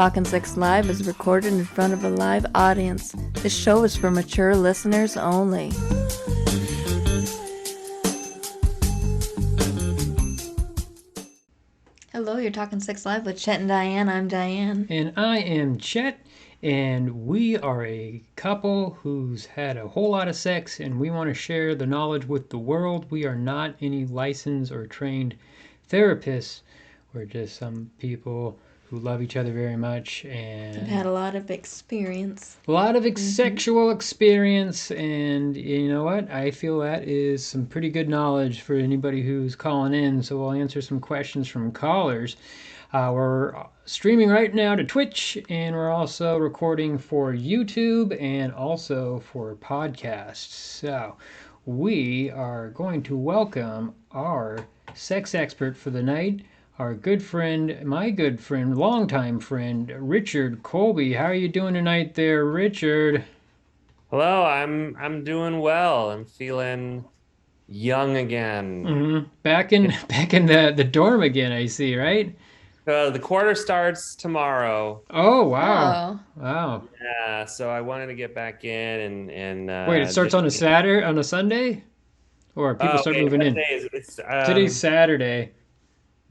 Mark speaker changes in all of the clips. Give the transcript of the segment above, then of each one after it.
Speaker 1: Talkin' Sex Live is recorded in front of a live audience. This show is for mature listeners only. Hello, you're Talkin' Sex Live with Chet and Diane. I'm Diane.
Speaker 2: And I am Chet, and we are a couple who's had a whole lot of sex, and we want to share the knowledge with the world. We are not any licensed or trained therapists. We're just some people who love each other very much and
Speaker 1: I've had a lot of experience.
Speaker 2: A lot of sexual experience, and you know what? I feel that is some pretty good knowledge for anybody who's calling in, so we'll answer some questions from callers. We're streaming right now to Twitch, and we're also recording for YouTube and also for podcasts. So we are going to welcome our sex expert for the night, our good friend, my good friend, longtime friend, Richard Colby. How are you doing tonight there, Richard?
Speaker 3: Hello, I'm doing well. I'm feeling young again.
Speaker 2: Mm-hmm. Back in the dorm again, I see, right?
Speaker 3: The quarter starts tomorrow.
Speaker 2: Oh, wow. Oh. Wow.
Speaker 3: Yeah, so I wanted to get back in and
Speaker 2: wait, it starts on a Saturday, on a Sunday? Or people start moving in? Today's Saturday.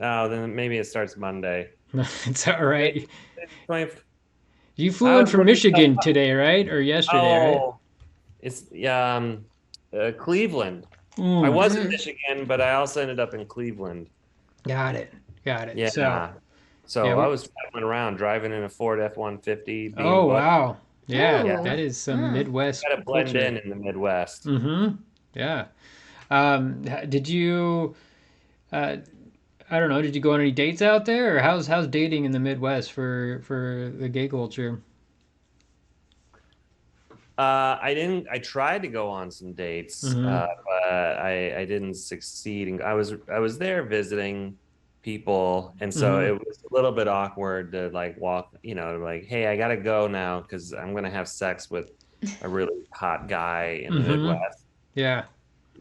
Speaker 3: Oh, then maybe it starts Monday.
Speaker 2: It's all right. You flew in from Michigan today, right? Or yesterday, right?
Speaker 3: It's Cleveland. I was in Michigan, but I also ended up in Cleveland.
Speaker 2: Got it.
Speaker 3: Yeah. So I was traveling around, driving in a Ford F-150.
Speaker 2: Oh, wow. Yeah, that is some Midwest
Speaker 3: culture. Got to blend in the Midwest.
Speaker 2: Mm-hmm. Yeah. Did you... I don't know. Did you go on any dates out there, or how's dating in the Midwest for the gay culture?
Speaker 3: I didn't. I tried to go on some dates, but I didn't succeed. I was there visiting people, and so it was a little bit awkward to walk. Like, hey, I gotta go now because I'm gonna have sex with a really hot guy in the Midwest.
Speaker 2: Yeah.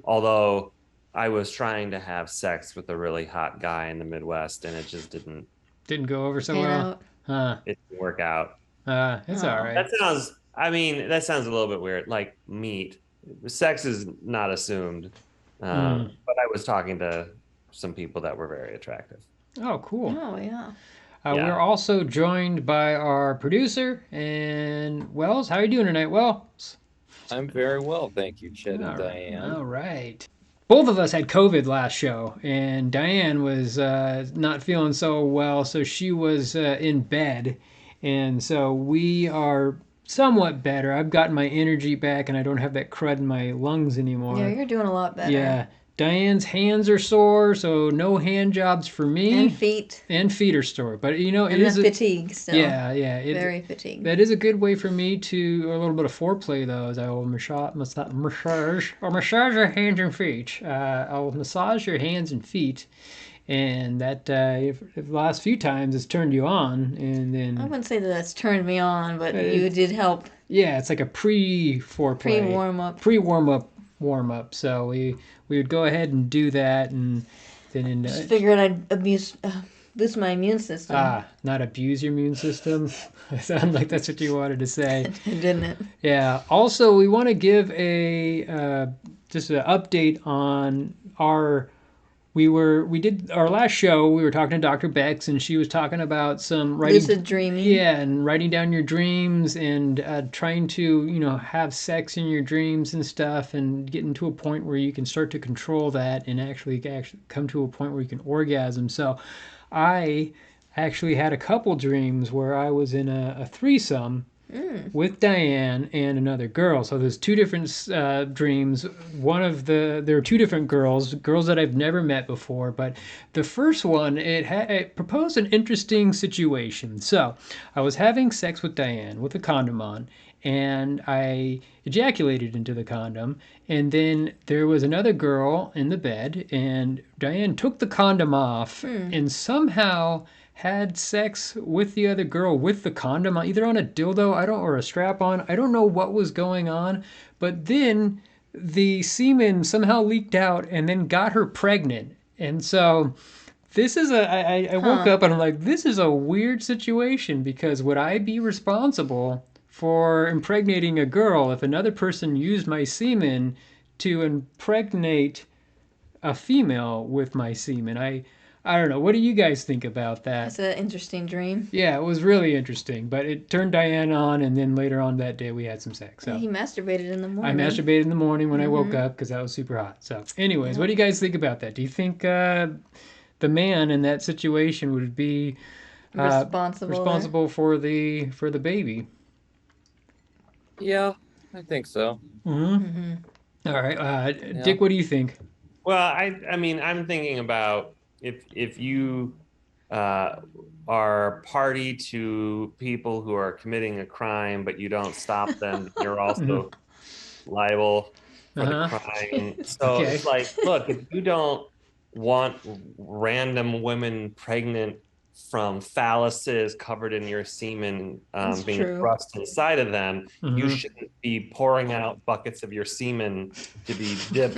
Speaker 3: Although I was trying to have sex with a really hot guy in the Midwest, and it just didn't
Speaker 2: go over so well.
Speaker 3: It didn't work out.
Speaker 2: It's all right.
Speaker 3: That sounds a little bit weird. Like meat, sex is not assumed. But I was talking to some people that were very attractive.
Speaker 2: Oh, cool.
Speaker 1: Oh, yeah.
Speaker 2: We're also joined by our producer and Wells. How are you doing tonight, Wells?
Speaker 4: I'm very well, thank you, Chet and Diane.
Speaker 2: All right. Both of us had COVID last show, and Diane was not feeling so well, so she was in bed. And so we are somewhat better. I've gotten my energy back, and I don't have that crud in my lungs anymore.
Speaker 1: Yeah, you're doing a lot better.
Speaker 2: Yeah. Diane's hands are sore, so no hand jobs for me.
Speaker 1: And feet.
Speaker 2: And feet are sore. But, it
Speaker 1: is fatigue still.
Speaker 2: Yeah.
Speaker 1: Very fatigued.
Speaker 2: That is a good way for me to, a little bit of foreplay, though, is I will massage your hands and feet. I'll massage your hands and feet. And that, if the last few times, it's turned you on. And then
Speaker 1: I wouldn't say that that's turned me on, but you did help.
Speaker 2: Yeah, it's like a pre-foreplay.
Speaker 1: Pre-warm-up.
Speaker 2: Warm-up. So we would go ahead and do that, and then
Speaker 1: just figured I'd boost my immune system.
Speaker 2: Not abuse your immune system. It sounded like that's what you wanted to say.
Speaker 1: Didn't it?
Speaker 2: Yeah. Also, we want to give just an update on our. We did our last show. We were talking to Dr. Bex, and she was talking about some writing,
Speaker 1: lucid dreaming.
Speaker 2: Yeah, and writing down your dreams and trying to have sex in your dreams and stuff, and getting to a point where you can start to control that and actually come to a point where you can orgasm. So, I actually had a couple dreams where I was in a threesome. With Diane and another girl. So there's two different dreams. There are two different girls that I've never met before. But the first one, it proposed an interesting situation. So I was having sex with Diane with a condom on, and I ejaculated into the condom. And then there was another girl in the bed, and Diane took the condom off and somehow had sex with the other girl with the condom on, either on a dildo, or a strap on. I don't know what was going on, but then the semen somehow leaked out and then got her pregnant. And so This is I woke up and I'm like, this is a weird situation because would I be responsible for impregnating a girl if another person used my semen to impregnate a female with my semen? I don't know. What do you guys think about that?
Speaker 1: That's an interesting dream.
Speaker 2: Yeah, it was really interesting, but it turned Diane on, and then later on that day we had some sex. So
Speaker 1: He masturbated in the morning.
Speaker 2: I masturbated in the morning when I woke up because that was super hot. So, anyways, what do you guys think about that? Do you think the man in that situation would be responsible for the baby?
Speaker 4: Yeah, I think so.
Speaker 2: All right, Dick, what do you think?
Speaker 3: Well, I mean, I'm thinking about if you are party to people who are committing a crime, but you don't stop them, you're also liable for the crime. So it's like, look, if you don't want random women pregnant from phalluses covered in your semen being thrust inside of them, you shouldn't be pouring out buckets of your semen to be dipped.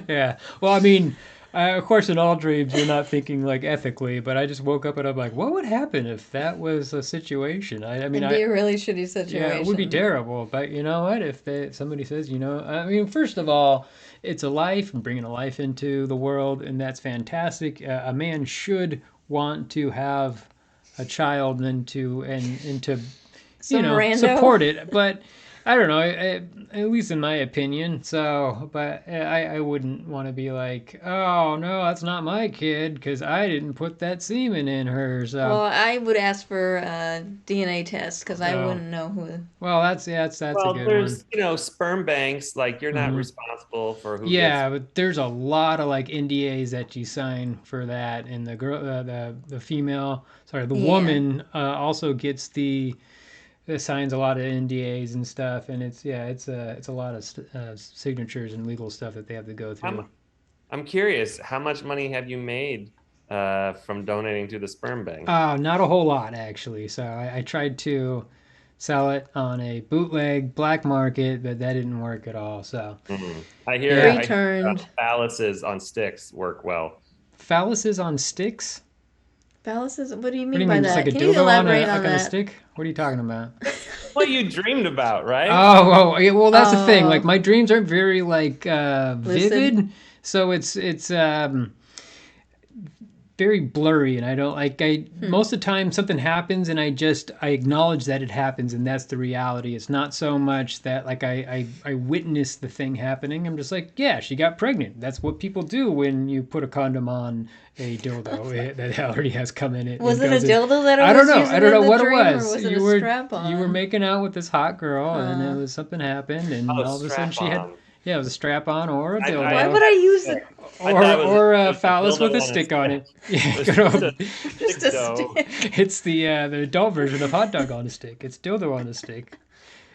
Speaker 2: Yeah. Well, I mean, of course, in all dreams, you're not thinking like ethically, but I just woke up and I'm like, what would happen if that was a situation? I mean,
Speaker 1: it'd be a really shitty situation.
Speaker 2: Yeah, it would be terrible. But you know what? If somebody says, I mean, first of all, it's a life and bringing a life into the world, and that's fantastic. A man should want to have a child and to support it, but. I don't know, at least in my opinion. So, but I wouldn't want to be like, oh no, that's not my kid because I didn't put that semen in her. So,
Speaker 1: well, I would ask for a DNA test because I wouldn't know who.
Speaker 2: Well, that's a good one.
Speaker 3: Well, there's sperm banks. Like you're not responsible for who.
Speaker 2: Yeah, but there's a lot of like NDAs that you sign for that, and the girl, the female, the woman also gets it signs a lot of NDAs and stuff, and it's a lot of signatures and legal stuff that they have to go through.
Speaker 3: I'm curious, how much money have you made from donating to the sperm bank?
Speaker 2: Not a whole lot actually. So I tried to sell it on a bootleg black market, but that didn't work at all. So
Speaker 3: I hear
Speaker 1: returned.
Speaker 3: Phalluses on sticks work well.
Speaker 2: Phalluses on sticks?
Speaker 1: Phalluses? What do you mean by that?
Speaker 2: Just like a
Speaker 1: Can
Speaker 2: dildo
Speaker 1: you elaborate on
Speaker 2: a
Speaker 1: that?
Speaker 2: stick? What are you talking about?
Speaker 3: What you dreamed about, right?
Speaker 2: Well, that's the thing. Like my dreams aren't very like vivid, so it's very blurry, and I don't like. Most of the time something happens, and I acknowledge that it happens, and that's the reality. It's not so much that like I witness the thing happening. I'm just like, yeah, she got pregnant. That's what people do when you put a condom on a dildo that already has cum in it.
Speaker 1: Was it a dildo that
Speaker 2: I don't know. I don't know what it was.
Speaker 1: Or was it a strap-on?
Speaker 2: You were making out with this hot girl, and it was something happened, and all of a sudden she had. Yeah, it was a strap-on or a dildo.
Speaker 1: Why would I use it?
Speaker 2: Or a phallus with a stick on it. Yeah,
Speaker 1: just a stick.
Speaker 2: It's the adult version of hot dog on a stick. It's dildo on a stick.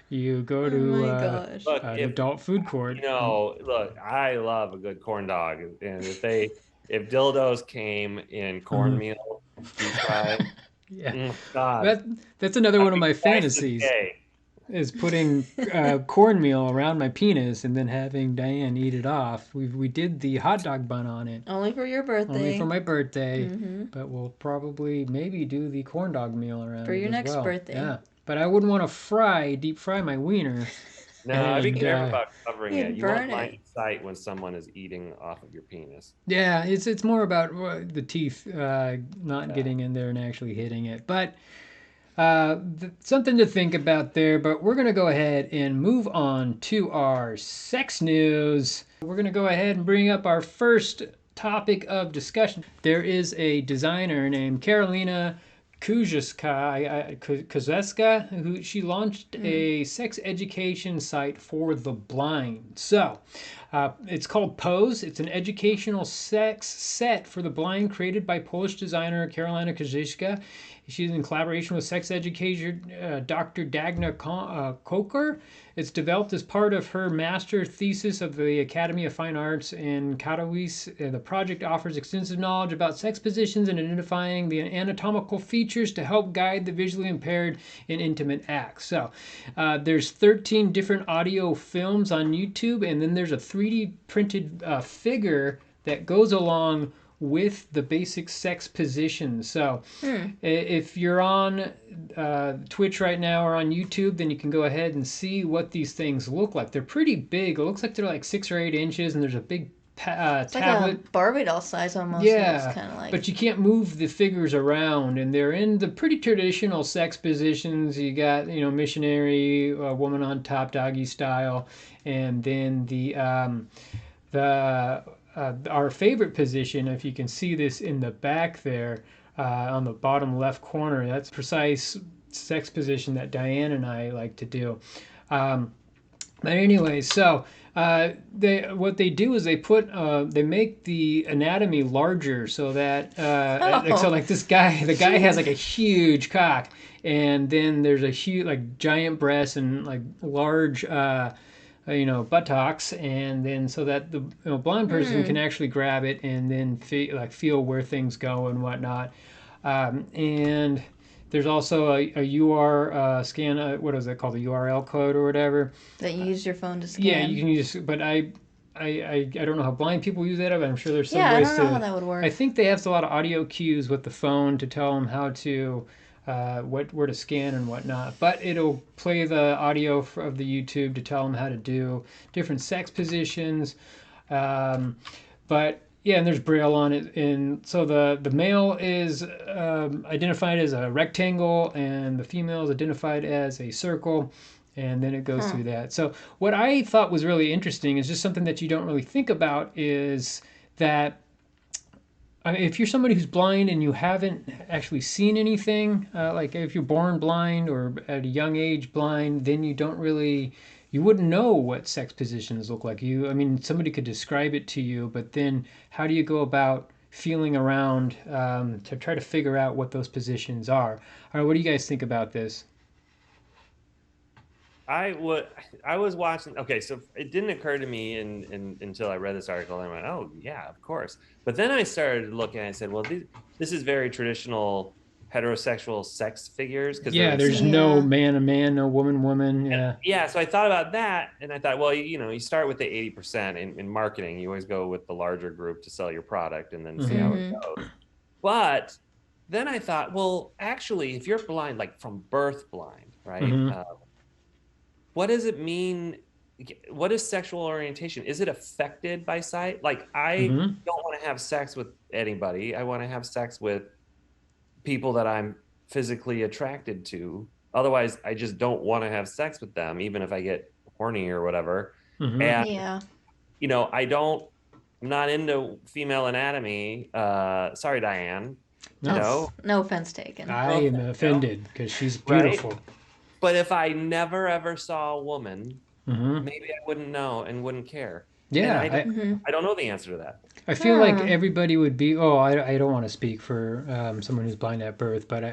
Speaker 2: You go to an adult food court.
Speaker 3: Look, I love a good corn dog, and if dildos came in cornmeal, deep fried, God,
Speaker 2: that's another one of my fantasies. Is putting cornmeal around my penis and then having Diane eat it off. We did the hot dog bun on it.
Speaker 1: Only for your birthday.
Speaker 2: Only for my birthday. But we'll probably maybe do the corn dog meal around
Speaker 1: for your next
Speaker 2: well.
Speaker 1: birthday.
Speaker 2: Yeah, but I wouldn't want to deep fry my wiener.
Speaker 3: No, I'd be careful about covering it. You want line of sight when someone is eating off of your penis.
Speaker 2: Yeah, it's more about the teeth not getting in there and actually hitting it, but. Something to think about there, but we're going to go ahead and move on to our sex news. We're going to go ahead and bring up our first topic of discussion. There is a designer named Karolina Kuzeska, who she launched a sex education site for the blind. So, it's called Pose. It's an educational sex set for the blind created by Polish designer Karolina Kuzeska. She's in collaboration with sex educator Dr. Dagna Koker. It's developed as part of her master thesis of the Academy of Fine Arts in Katowice. The project offers extensive knowledge about sex positions and identifying the anatomical features to help guide the visually impaired in intimate acts. So there's 13 different audio films on YouTube, and then there's a 3D printed figure that goes along with the basic sex positions. So if you're on Twitch right now or on YouTube, then you can go ahead and see what these things look like. They're pretty big. It looks like they're like 6 or 8 inches, and there's a big
Speaker 1: It's
Speaker 2: tablet.
Speaker 1: like a Barbie doll size almost.
Speaker 2: Yeah,
Speaker 1: kind of like.
Speaker 2: but you can't move the figures around, and they're in the pretty traditional sex positions. You got, missionary, woman on top, doggy style, and then our favorite position, if you can see this in the back there, on the bottom left corner, that's precise sex position that Diane and I like to do. But anyway, so what they do is they make the anatomy larger so that so like the guy has like a huge cock, and then there's a huge like giant breasts and like large buttocks, and then so that the blind person can actually grab it and then feel where things go and whatnot, and there's also a UR scan. What is it called? The URL code or whatever.
Speaker 1: That you use your phone to scan.
Speaker 2: Yeah, you can use. But I don't know how blind people use that. But I'm sure there's some
Speaker 1: ways
Speaker 2: to.
Speaker 1: I don't know how that would work.
Speaker 2: I think they have a lot of audio cues with the phone to tell them how to, where to scan and whatnot. But it'll play the audio of the YouTube to tell them how to do different sex positions. But yeah, and there's Braille on it, and so the male is identified as a rectangle, and the female is identified as a circle, and then it goes through that. So what I thought was really interesting is just something that you don't really think about is that if you're somebody who's blind and you haven't actually seen anything, like if you're born blind or at a young age blind, then you wouldn't know what sex positions look like. Somebody could describe it to you, but then how do you go about feeling around to try to figure out what those positions are? All right, what do you guys think about this?
Speaker 3: I was watching. Okay, so it didn't occur to me until I read this article, and I went, "Oh yeah, of course." But then I started looking, and I said, "Well, this is very traditional heterosexual sex figures."
Speaker 2: There's no man a man, no woman woman. Yeah.
Speaker 3: Yeah. So I thought about that, and I thought, well, you start with the 80% in marketing. You always go with the larger group to sell your product, and then see how it goes. But then I thought, well, actually, if you're blind, like from birth blind, right? What does it mean? What is sexual orientation? Is it affected by sight? Like, I don't want to have sex with anybody. I want to have sex with people that I'm physically attracted to. Otherwise, I just don't want to have sex with them, even if I get horny or whatever. And, I'm not into female anatomy. Sorry, Diane.
Speaker 1: No offense taken.
Speaker 2: I am offended because she's beautiful.
Speaker 3: Right? But if I never ever saw a woman, maybe I wouldn't know and wouldn't care.
Speaker 2: Yeah,
Speaker 3: I don't know the answer to that.
Speaker 2: I feel like everybody would be. I don't want to speak for someone who's blind at birth, but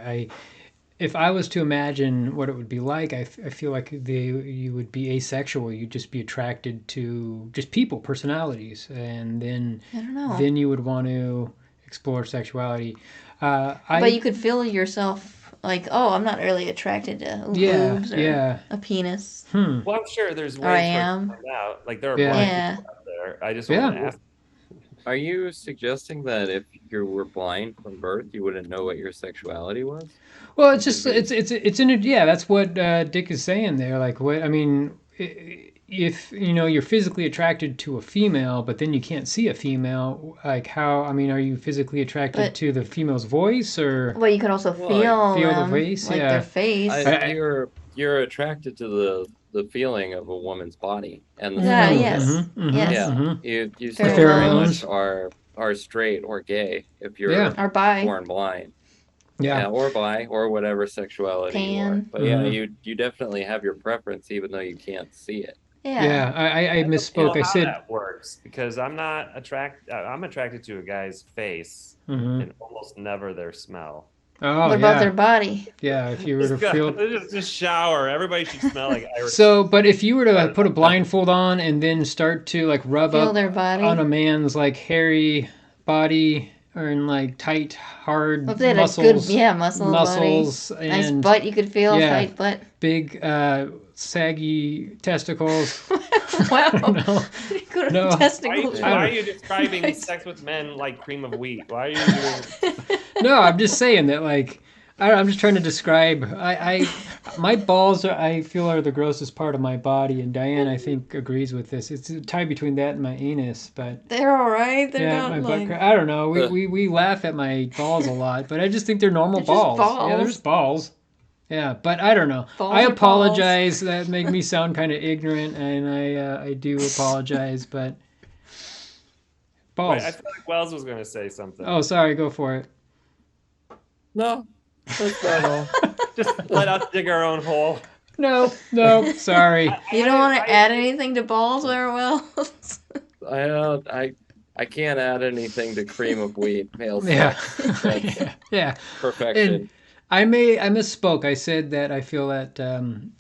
Speaker 2: if I was to imagine what it would be like, I feel like you would be asexual. You'd just be attracted to just people, personalities, and then
Speaker 1: I don't know.
Speaker 2: Then you would want to explore sexuality.
Speaker 1: But you could feel yourself. Like, I'm not really attracted to boobs or a penis.
Speaker 3: Well, I'm sure there's ways to find out. Like, there are blind people out there. I just want to ask.
Speaker 4: Are you suggesting that if you were blind from birth, you wouldn't know what your sexuality was?
Speaker 2: Well, it's just it's in it. Yeah, that's what Dick is saying there. Like, what I mean, if you're physically attracted to a female, but then you can't see a female, like how? I mean, are you physically attracted to the female's voice, or?
Speaker 1: Well, you can also feel
Speaker 2: the face,
Speaker 1: like their face.
Speaker 4: You're attracted to the feeling of a woman's body, and the
Speaker 1: yes.
Speaker 4: You still very much are straight or gay if you're
Speaker 1: or bi.
Speaker 4: born blind. Yeah, or bi, or whatever sexuality you are. But you definitely have your preference, even though you can't see it.
Speaker 2: Yeah, I misspoke. I said
Speaker 3: that works because I'm not attracted. I'm attracted to a guy's face and almost never their smell.
Speaker 2: Oh,
Speaker 1: what about their body?
Speaker 2: Yeah, if you were to feel
Speaker 3: just shower, everybody should smell like Irish.
Speaker 2: So, but if you were to put a blindfold on and then start to like rub
Speaker 1: feel
Speaker 2: up
Speaker 1: their body
Speaker 2: on a man's like hairy body or in like tight, hard
Speaker 1: if they had
Speaker 2: muscles,
Speaker 1: a good, muscles,
Speaker 2: and
Speaker 1: nice butt, you could feel tight butt.
Speaker 2: Big saggy testicles.
Speaker 1: Wow.
Speaker 2: No.
Speaker 1: Testicles.
Speaker 3: Why are you describing sex with men like cream of wheat? Why are you doing?
Speaker 2: No, I'm just saying that like. I'm just trying to describe. My balls I feel are the grossest part of my body, and Diane I think agrees with this. It's a tie between that and my anus, but
Speaker 1: they're all right. They're not
Speaker 2: my
Speaker 1: like
Speaker 2: butt. I don't know. We laugh at my balls a lot, but I just think they're normal
Speaker 1: they're
Speaker 2: balls.
Speaker 1: Just balls.
Speaker 2: Yeah, they're just balls. Yeah, but I don't know.
Speaker 1: Balls
Speaker 2: I apologize. That made me sound kind of ignorant, and I do apologize, but balls.
Speaker 3: Wait, I feel like Wells was going to say something.
Speaker 2: Oh, sorry. Go for it.
Speaker 4: No. That's not all.
Speaker 3: Just let us dig our own hole.
Speaker 2: No, sorry.
Speaker 1: You don't want to add anything to balls there, Wells?
Speaker 4: I can't add anything to cream of wheat. Male
Speaker 2: Yeah.
Speaker 4: yeah. Perfection.
Speaker 2: And I misspoke. I said that I feel that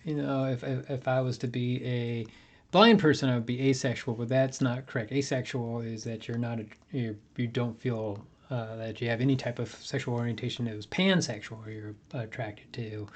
Speaker 2: if I was to be a blind person, I would be asexual, but that's not correct. Asexual is that you don't feel that you have any type of sexual orientation that was pansexual, or you're attracted to,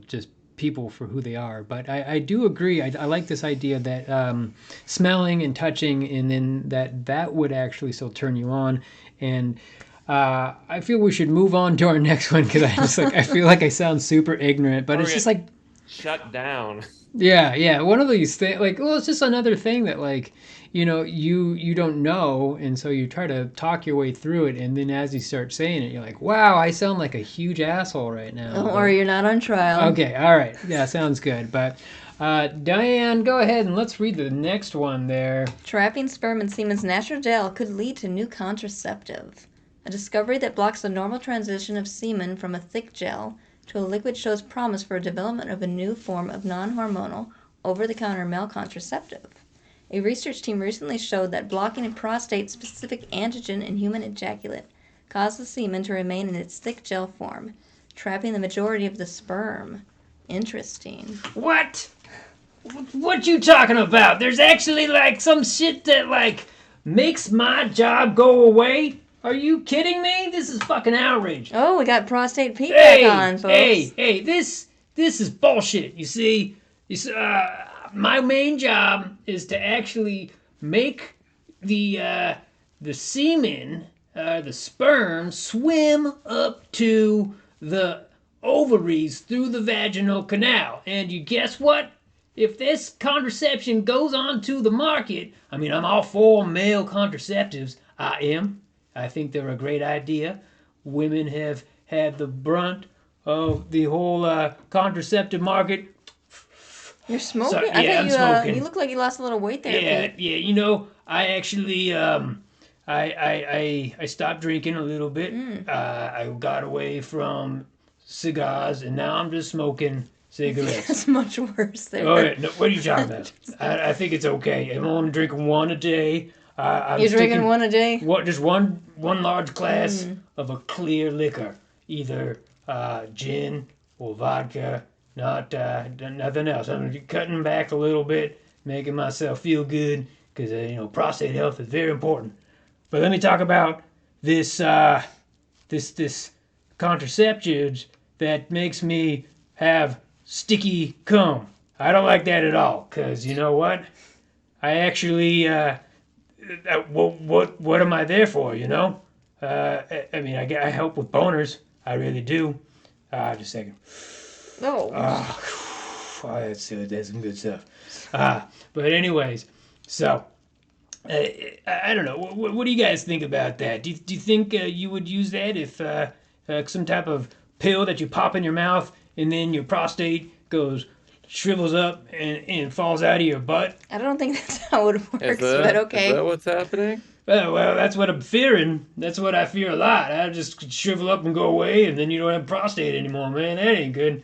Speaker 2: just people for who they are. But I do agree. I like this idea that smelling and touching, and then that would actually still turn you on. And I feel we should move on to our next one, because I feel like I sound super ignorant, but it's just like
Speaker 3: shut down.
Speaker 2: Yeah. One of these things, it's just another thing that you don't know, and so you try to talk your way through it, and then as you start saying it, you're like, wow, I sound like a huge asshole right now.
Speaker 1: Don't worry, you're not on trial.
Speaker 2: Okay, all right. Yeah, sounds good. But Diane, go ahead and let's read the next one there.
Speaker 1: Trapping sperm in semen's natural gel could lead to new contraceptive. A discovery that blocks the normal transition of semen from a thick gel to a liquid shows promise for a development of a new form of non-hormonal, over-the-counter male contraceptive. A research team recently showed that blocking a prostate-specific antigen in human ejaculate causes semen to remain in its thick gel form, trapping the majority of the sperm. Interesting.
Speaker 2: What? What you talking about? There's actually some shit that makes my job go away? Are you kidding me? This is fucking outrage.
Speaker 1: Oh, we got Prostate Pete back on, folks.
Speaker 2: Hey, this is bullshit. You see, my main job is to actually make the semen, the sperm, swim up to the ovaries through the vaginal canal. And you guess what? If this contraception goes onto the market, I'm all for male contraceptives. I am. I think they're a great idea. Women have had the brunt of the whole contraceptive market.
Speaker 1: You're smoking?
Speaker 2: So,
Speaker 1: I
Speaker 2: I'm smoking.
Speaker 1: You look like you lost a little weight there.
Speaker 2: Pete. I actually I stopped drinking a little bit. I got away from cigars, and now I'm just smoking cigarettes.
Speaker 1: It's much worse there.
Speaker 2: Oh, yeah. No, what are you talking about? I think it's okay. I'm only drinking one a day.
Speaker 1: You're drinking one a day?
Speaker 2: Just one large glass of a clear liquor, either gin or vodka. Not nothing else. I'm cutting back a little bit, making myself feel good, because prostate health is very important. But let me talk about this this contraceptives that makes me have sticky cum. I don't like that at all, because you know what? I actually what am I there for? I help with boners. I really do. Just a second.
Speaker 1: No.
Speaker 2: That's some good stuff. But anyways, so I don't know. What do you guys think about that? Do you think you would use that if some type of pill that you pop in your mouth and then your prostate shrivels up and falls out of your butt?
Speaker 1: I don't think that's how it works, but okay.
Speaker 4: Is that what's happening?
Speaker 2: Well, that's what I'm fearing. That's what I fear a lot. I just shrivel up and go away, and then you don't have prostate anymore, man. That ain't good.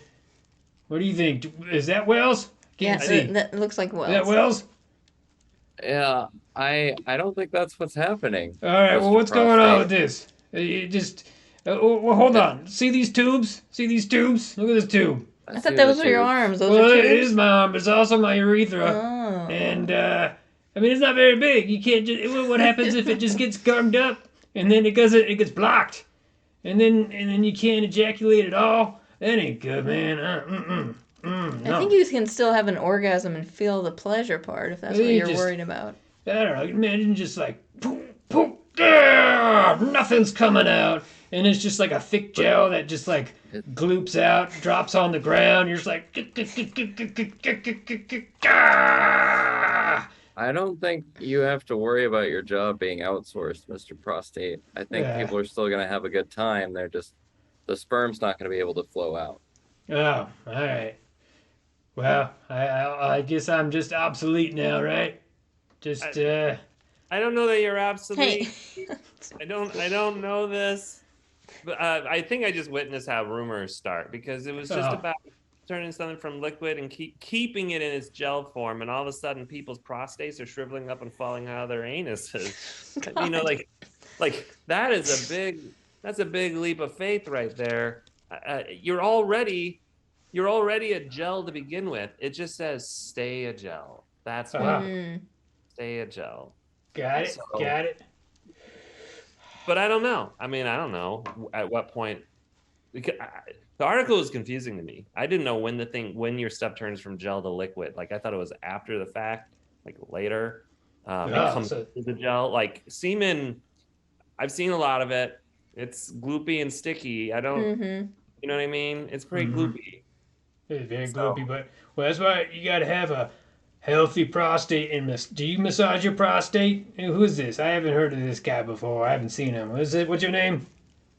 Speaker 2: What do you think? Is that Wells?
Speaker 1: Can't see. That looks like Wells.
Speaker 2: Is that Wells?
Speaker 4: Yeah, I don't think that's what's happening.
Speaker 2: All right, well, what's going on with this? You just... hold on. See these tubes? Look at this tube.
Speaker 1: I thought those were your arms. Those are tubes?
Speaker 2: It is my arm, but it's also my urethra.
Speaker 1: Oh.
Speaker 2: And, it's not very big. You can't just... What happens if it just gets gummed up, and then it gets blocked? And then you can't ejaculate at all? That ain't good, man.
Speaker 1: I think you can still have an orgasm and feel the pleasure part if that's what you're worried about.
Speaker 2: I don't know. Imagine just like, poof, poof, yeah, nothing's coming out. And it's just like a thick gel that just like gloops out, drops on the ground. You're just like,
Speaker 4: I don't think you have to worry about your job being outsourced, Mr. Prostate. I think people are still going to have a good time. They're just, the sperm's not going to be able to flow out.
Speaker 2: Oh, all right. Well, I guess I'm just obsolete now, right? Just
Speaker 3: I don't know that you're obsolete. Hey. I don't know this, but I think I just witnessed how rumors start, because it was just about turning something from liquid and keeping it in its gel form, and all of a sudden people's prostates are shriveling up and falling out of their anuses. You know, like that's a big leap of faith right there. You're already a gel to begin with. It just says stay a gel. That's what stay a gel.
Speaker 2: Got it.
Speaker 3: But I don't know. I mean, I don't know at what point. The article was confusing to me. I didn't know when your stuff turns from gel to liquid. Like, I thought it was after the fact, like later. It comes to the gel. Like semen, I've seen a lot of it. It's gloopy and sticky. I don't, you know what I mean? It's pretty gloopy.
Speaker 2: It's very gloopy, but that's why you got to have a healthy prostate. And do you massage your prostate? Who is this? I haven't heard of this guy before. I haven't seen him. What's your name?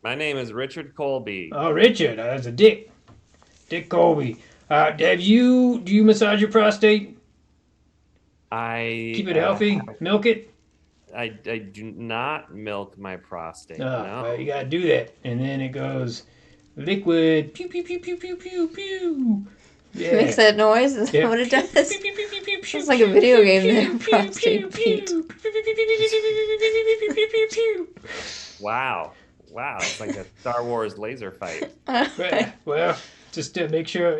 Speaker 3: My name is Richard Colby.
Speaker 2: Oh, Richard. That's a Dick. Dick Colby. Do you massage your prostate? Keep it healthy? Milk it?
Speaker 3: I do not milk my prostate. No.
Speaker 2: Well, you got to do that. And then it goes liquid. Pew, pew, pew, pew, pew, pew, pew. Yeah.
Speaker 1: It makes that noise? Is that what it does? It's like a video game there, Prostate Pete.
Speaker 3: Wow. It's like a Star Wars laser fight.
Speaker 2: Well, just to make sure,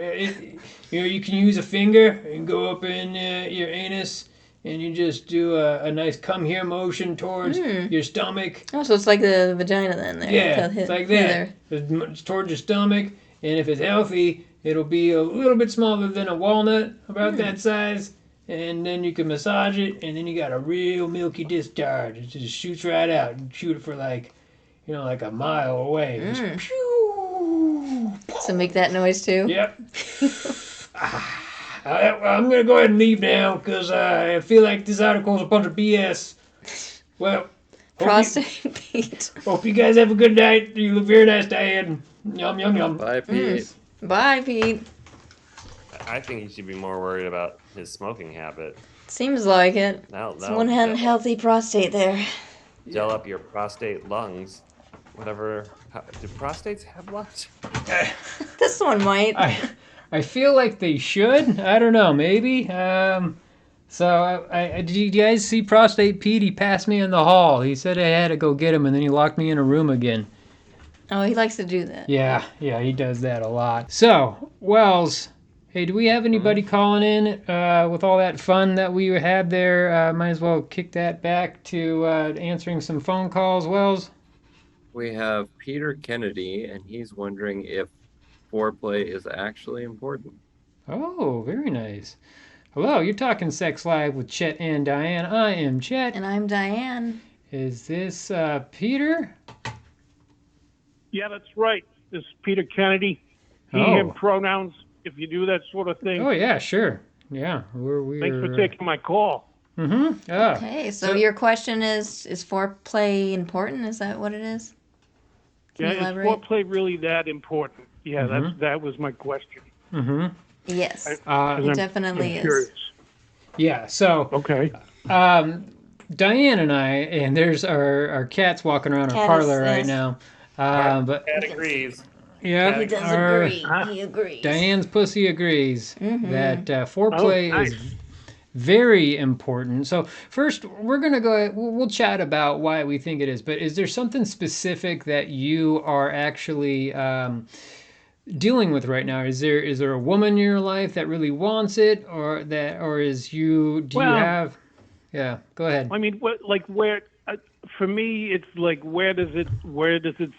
Speaker 2: you can use a finger and go up in your anus, and you just do a nice come here motion towards your stomach.
Speaker 1: Oh, so it's like the vagina then there.
Speaker 2: Yeah, it's like that. It's towards your stomach, and if it's healthy, it'll be a little bit smaller than a walnut, about that size, and then you can massage it, and then you got a real milky discharge. It just shoots right out. You shoot it for like a mile away.
Speaker 1: So make that noise too?
Speaker 2: Yep. I'm going to go ahead and leave now because I feel like this article is a bunch of BS. Well,
Speaker 1: Prostate Pete.
Speaker 2: Hope you guys have a good night. You look very nice, Diane. Yum, yum, yum.
Speaker 4: Bye, Pete.
Speaker 1: Bye, Pete.
Speaker 3: I think he should be more worried about his smoking habit.
Speaker 1: Seems like it. It's one unhealthy prostate there.
Speaker 3: Gel up your prostate lungs. Whatever. Do prostates have lungs?
Speaker 1: This one might.
Speaker 2: I feel like they should. I don't know. Maybe. So did you guys see Prostate Pete? He passed me in the hall. He said I had to go get him, and then he locked me in a room again.
Speaker 1: Oh, he likes to do that.
Speaker 2: Yeah, he does that a lot. So, Wells, hey, do we have anybody calling in with all that fun that we had there? Might as well kick that back to answering some phone calls, Wells.
Speaker 4: We have Peter Kennedy, and he's wondering if foreplay is actually important.
Speaker 2: Oh, very nice. Hello, you're talking Sex Live with Chet and Diane. I am Chet.
Speaker 1: And I'm Diane.
Speaker 2: Is this Peter?
Speaker 5: Yeah, that's right. This is Peter Kennedy. He, him pronouns, if you do that sort of thing.
Speaker 2: Oh, yeah, sure. Yeah.
Speaker 5: Thanks for taking my call.
Speaker 2: Mm-hmm. Yeah.
Speaker 1: Okay, so your question is foreplay important? Is that what it is? Can you elaborate?
Speaker 5: Is foreplay really that important? Yeah, that was my question.
Speaker 2: Mm-hmm.
Speaker 1: Yes, it definitely is.
Speaker 5: Curious.
Speaker 2: Yeah, so...
Speaker 5: Okay.
Speaker 2: Diane and I, and there's our cat's walking around our parlor right now. But
Speaker 3: Cat agrees.
Speaker 2: Yeah,
Speaker 1: he does agree. He agrees.
Speaker 2: Diane's pussy agrees that foreplay is very important. So first, we're gonna we'll chat about why we think it is. But is there something specific that you are actually dealing with right now? Is there a woman in your life that really wants it, or is you? Do you have? Yeah, go ahead.
Speaker 5: I mean, for me, it's like where does it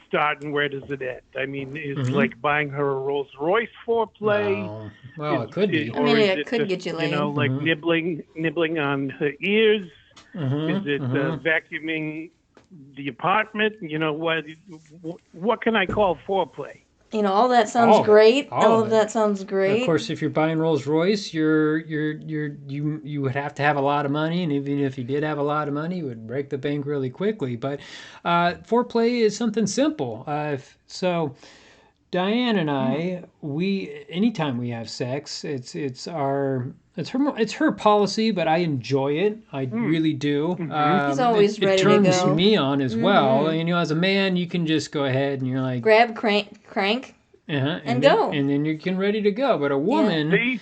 Speaker 5: start and where does it end? I mean, is like buying her a Rolls Royce foreplay?
Speaker 2: Oh, well, it could be.
Speaker 1: I mean,
Speaker 5: Or is
Speaker 1: it could
Speaker 5: just,
Speaker 1: get you laid.
Speaker 5: like nibbling on her ears?
Speaker 2: Mm-hmm.
Speaker 5: Is it vacuuming the apartment? What can I call foreplay?
Speaker 1: All that sounds great. All of that sounds great.
Speaker 2: Of course, if you're buying Rolls Royce, you would have to have a lot of money, and even if you did have a lot of money, you would break the bank really quickly. But foreplay is something simple. So Diane and I, anytime we have sex, it's her policy, but I enjoy it. I really do.
Speaker 1: He's always ready to go.
Speaker 2: It turns me on as well. And, as a man, you can just go ahead and you're like
Speaker 1: grab crank and go,
Speaker 2: and then you can ready to go. But a woman,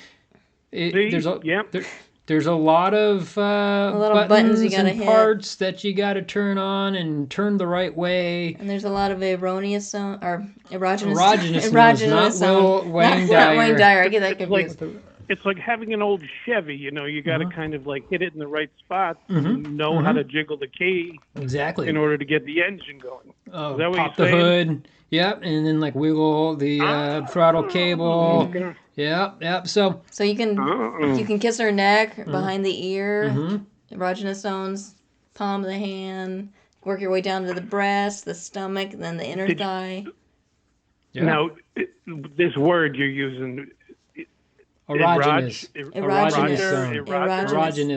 Speaker 2: there's a lot of buttons
Speaker 1: you gotta
Speaker 2: and
Speaker 1: hit.
Speaker 2: parts that you got to turn on and turn the right way.
Speaker 1: And there's a lot of erroneous zone or erogenous
Speaker 2: not
Speaker 1: zone.
Speaker 2: Wayne
Speaker 1: Not
Speaker 2: Dyer.
Speaker 1: Wayne Dyer. I get that confused.
Speaker 5: It's like having an old Chevy. You got to kind of like hit it in the right spot. Know how to jiggle the key
Speaker 2: exactly
Speaker 5: in order to get the engine going.
Speaker 2: Oh,
Speaker 5: Is that what
Speaker 2: pop
Speaker 5: you're
Speaker 2: the
Speaker 5: saying?
Speaker 2: hood. Yep, and then like wiggle the throttle cable. Yep. So
Speaker 1: you can kiss her neck, behind the ear, erogenous zones, palm of the hand, work your way down to the breast, the stomach, then the inner thigh.
Speaker 2: Yeah.
Speaker 5: Now, this word you're using,
Speaker 2: erogenous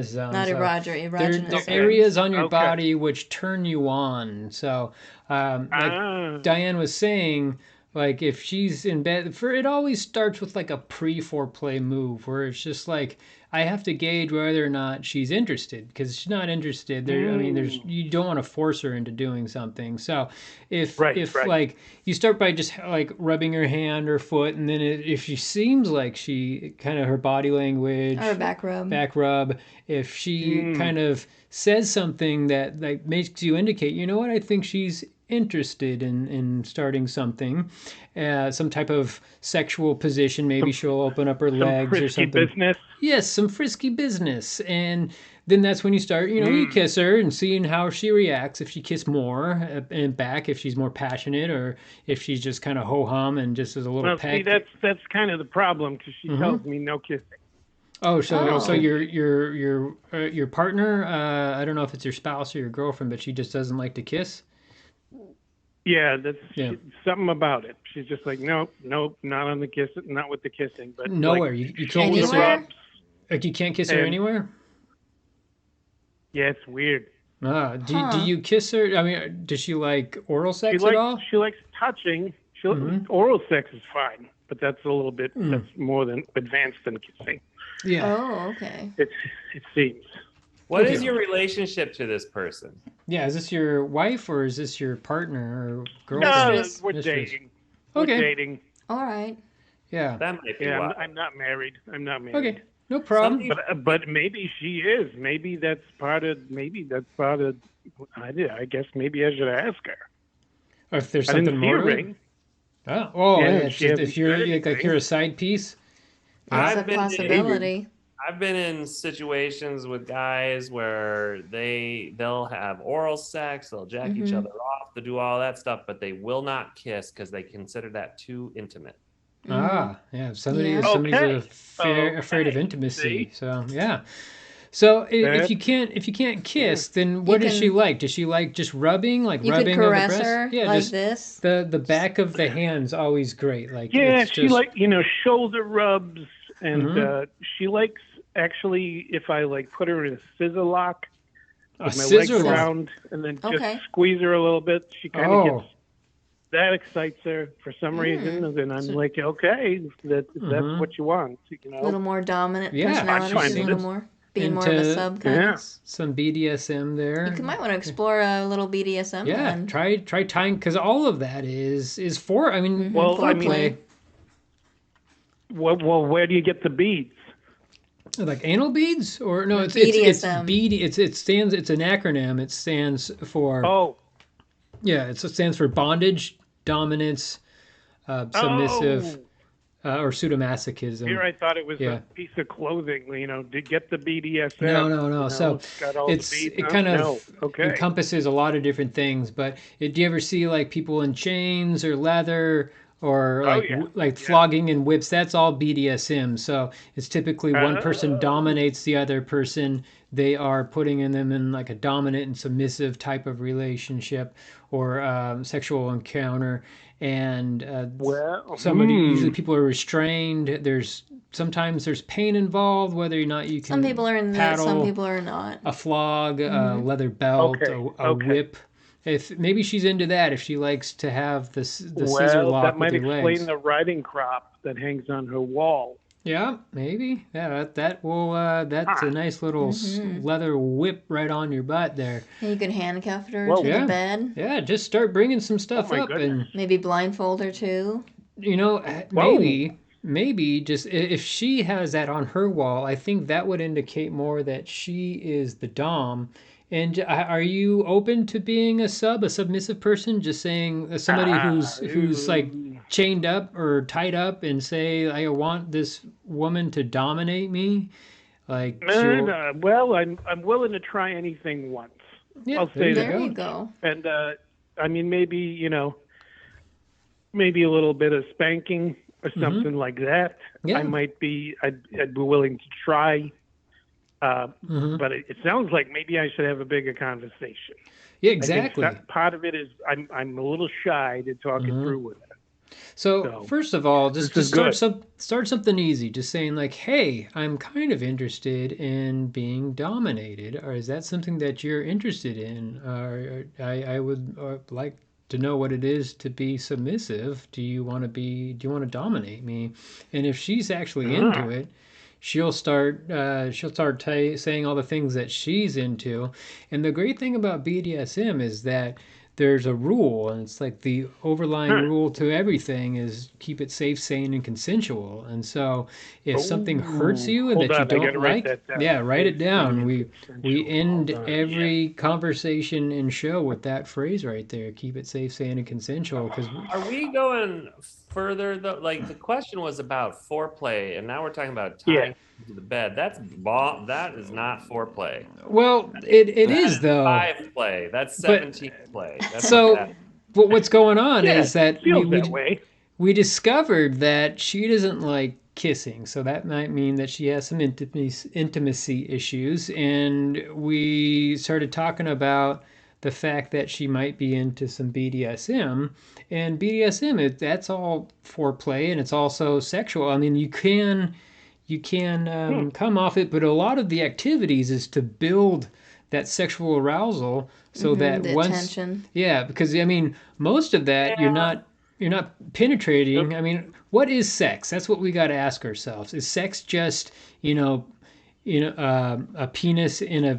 Speaker 2: zone.
Speaker 1: Not erogenous.
Speaker 2: They're areas on your body which turn you on. So, like Diane was saying, like if she's in bed, it always starts with like a pre-foreplay move where it's just like I have to gauge whether or not she's interested, because if she's not interested, you don't want to force her into doing something. So if like you start by just like rubbing her hand or foot, and then if she seems like she kind of her body language
Speaker 1: or back rub,
Speaker 2: if she kind of says something that like makes you indicate, I think she's interested in starting something, some type of sexual position. Maybe she'll open up her legs or something.
Speaker 5: Business.
Speaker 2: Yes, some frisky business. And then that's when you start, you kiss her and seeing how she reacts. If she kisses more and back, if she's more passionate, or if she's just kind of ho-hum and just as a little peck.
Speaker 5: See, that's kind of the problem, because she tells me no kissing.
Speaker 2: Oh, so your partner, I don't know if it's your spouse or your girlfriend, but she just doesn't like to kiss?
Speaker 5: Yeah, something about it. She's just like, nope, not on the kiss, not with the kissing. But
Speaker 2: nowhere.
Speaker 5: Like,
Speaker 2: you can't kiss her. Like you can't kiss her anywhere?
Speaker 5: Yeah, it's weird.
Speaker 2: Do you kiss her? I mean, does she like oral sex at all?
Speaker 5: She likes touching. Oral sex is fine, but that's a little bit, that's more than advanced than kissing.
Speaker 2: Yeah.
Speaker 1: Oh, okay.
Speaker 5: It seems.
Speaker 3: What is your relationship to this person?
Speaker 2: Yeah, is this your wife or is this your partner or girlfriend?
Speaker 5: No, we're dating.
Speaker 2: Okay.
Speaker 5: We're dating.
Speaker 1: All right.
Speaker 2: Yeah.
Speaker 3: That might be
Speaker 5: Yeah,
Speaker 3: why.
Speaker 5: I'm not married.
Speaker 2: Okay. No problem.
Speaker 5: But maybe she is. Maybe that's part of. I guess maybe I should ask her.
Speaker 2: Or if there's
Speaker 5: I
Speaker 2: something
Speaker 5: didn't see
Speaker 2: more.
Speaker 5: a ring.
Speaker 2: If you're a side piece.
Speaker 1: That's a possibility.
Speaker 3: I've been in situations with guys where they'll have oral sex, they'll jack each other off, they'll do all that stuff, but they will not kiss because they consider that too intimate.
Speaker 2: Somebody's afraid of intimacy.
Speaker 5: See?
Speaker 2: So yeah. So if you can't kiss, then what does she like? Does she like just rubbing, like rubbing on the breast?
Speaker 1: Her
Speaker 2: just
Speaker 1: this.
Speaker 2: The back of the hand's always great. Like
Speaker 5: she like shoulder rubs, and she likes actually if I like put her in a scissor lock, with my legs around, and then just squeeze her a little bit. She kind of gets. That excites her for some reason, and then I'm like, okay, that's what you want,
Speaker 1: A little more dominant
Speaker 5: personality,
Speaker 1: a little more being more of a sub kind of.
Speaker 2: Some BDSM there.
Speaker 1: You might want to explore a little BDSM.
Speaker 2: Yeah,
Speaker 1: then.
Speaker 2: try tying, because all of that is for. I mean,
Speaker 1: foreplay.
Speaker 5: Well, where do you get the beads?
Speaker 2: Like anal beads, or no? It's
Speaker 1: BDSM.
Speaker 2: It's an acronym. It stands for.
Speaker 5: Oh.
Speaker 2: Yeah, it stands for bondage, dominance, submissive, or sadomasochism.
Speaker 5: Here I thought it was
Speaker 2: Yeah.
Speaker 5: a piece of clothing, to get the BDSM.
Speaker 2: No. So
Speaker 5: it's got all the
Speaker 2: it kind of
Speaker 5: okay.
Speaker 2: encompasses a lot of different things. But do you ever see like people in chains or leather or like flogging and whips? That's all BDSM. So it's typically one person dominates the other person. They are putting them in like a dominant and submissive type of relationship or sexual encounter. And usually people are restrained. Sometimes there's pain involved, whether or not you can.
Speaker 1: Some people are in
Speaker 2: paddle,
Speaker 1: some people are not.
Speaker 2: A flog, a leather belt, a whip. If maybe she's into that, if she likes to have the scissor lock
Speaker 5: that might
Speaker 2: with her
Speaker 5: explain
Speaker 2: legs.
Speaker 5: the riding crop that hangs on her wall.
Speaker 2: Yeah, maybe. Yeah, that's a nice little leather whip right on your butt there.
Speaker 1: And you could handcuff her to the bed.
Speaker 2: Yeah, just start bringing some stuff up and
Speaker 1: maybe blindfold her too.
Speaker 2: Maybe just if she has that on her wall, I think that would indicate more that she is the dom. And are you open to being a submissive person? Just saying somebody who's like chained up or tied up and say, I want this woman to dominate me. Like,
Speaker 5: well, I'm willing to try anything once.
Speaker 2: Yeah,
Speaker 5: I'll say
Speaker 1: there you go.
Speaker 5: And I mean, maybe a little bit of spanking or something like that.
Speaker 2: Yeah.
Speaker 5: I'd be willing to try. But it sounds like maybe I should have a bigger conversation.
Speaker 2: Yeah, exactly.
Speaker 5: Part of it is I'm a little shy to talk it through with her.
Speaker 2: So first of all, just start something easy. Just saying like, hey, I'm kind of interested in being dominated. Or is that something that you're interested in? I would like to know what it is to be submissive. Do you want to dominate me? And if she's actually into it, she'll start saying all the things that she's into. And the great thing about BDSM is that there's a rule, and it's like the overlying rule to everything is keep it safe, sane, and consensual. And so if something hurts you and that you don't like, write it down. We end every conversation and show with that phrase right there. Keep it safe, sane, and consensual.
Speaker 3: Are we going further though? Like the question was about foreplay, and now we're talking about tying to the bed. That is not foreplay.
Speaker 2: Well, it is though.
Speaker 3: 5 play. That's 17 play.
Speaker 2: But what's going on is that we discovered that she doesn't like kissing, so that might mean that she has some intimacy issues, and we started talking about the fact that she might be into some BDSM, and BDSM, that's all foreplay, and it's also sexual. I mean, you can come off it, but a lot of the activities is to build that sexual arousal so that
Speaker 1: attention.
Speaker 2: Because I mean, most of that you're not penetrating. I mean, what is sex? That's what we got to ask ourselves. Is sex just a penis in a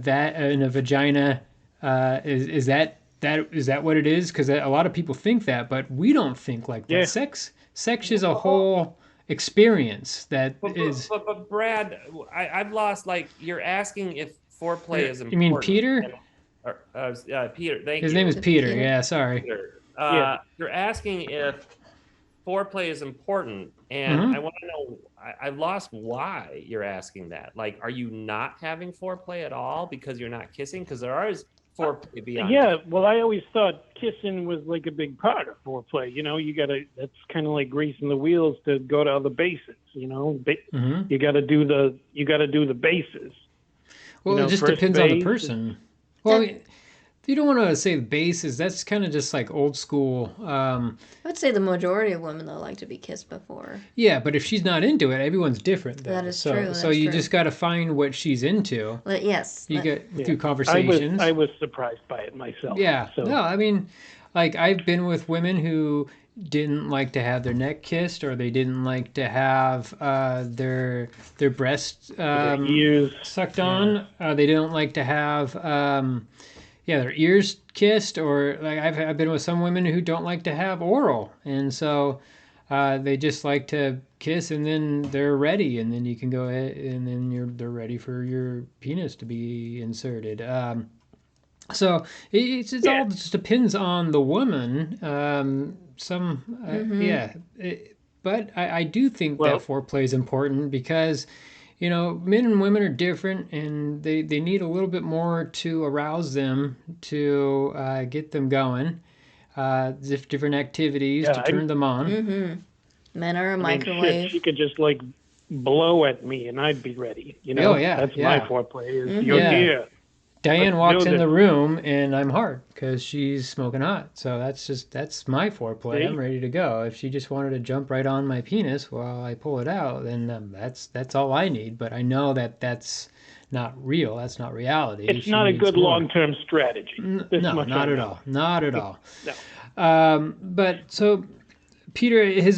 Speaker 2: vagina? Is that what it is? Because a lot of people think that, but we don't think like that. Sex is a whole experience that is.
Speaker 3: But Brad, I've lost. Like, you're asking if foreplay is important.
Speaker 2: You mean Peter?
Speaker 3: Peter. Thank you.
Speaker 2: His name is Peter. Yeah, sorry.
Speaker 3: Peter. You're asking if foreplay is important, and I want to know. I've lost why you're asking that. Like, are you not having foreplay at all because you're not kissing? Because there is foreplay beyond.
Speaker 5: Yeah, well, I always thought kissing was like a big part of foreplay. That's kind of like greasing the wheels to go to other bases. You got to do the bases.
Speaker 2: Well, it just depends on the person. Well, you don't want to say the bases. That's kind of just like old school.
Speaker 1: I would say the majority of women, though, like to be kissed before.
Speaker 2: Yeah, but if she's not into it, everyone's different.
Speaker 1: That is true.
Speaker 2: So you just got to find what she's into.
Speaker 1: Yes.
Speaker 2: You get through conversations.
Speaker 5: I was surprised by it myself.
Speaker 2: Yeah.
Speaker 5: So.
Speaker 2: No, I mean, like I've been with women who didn't like to have their neck kissed, or they didn't like to have their breasts sucked on. They didn't like to have their ears kissed, or like I've been with some women who don't like to have oral, and so they just like to kiss, and then they're ready, and then you can go ahead, and then they're ready for your penis to be inserted. So it all just depends on the woman. but I do think that foreplay is important because, you know, men and women are different, and they need a little bit more to arouse them, to get them going, different activities to turn them on.
Speaker 1: Mm-hmm. Men are a microwave.
Speaker 5: Shit, she could just like blow at me and I'd be ready. You know, that's my foreplay. Is you're here.
Speaker 2: Diane walks in the room and I'm hard because she's smoking hot. So that's my foreplay. See? I'm ready to go. If she just wanted to jump right on my penis while I pull it out, then that's all I need. But I know that that's not real. That's not reality.
Speaker 5: It's not a good long-term strategy.
Speaker 2: No, not at all. Not at all.
Speaker 5: No.
Speaker 2: But so, Peter, it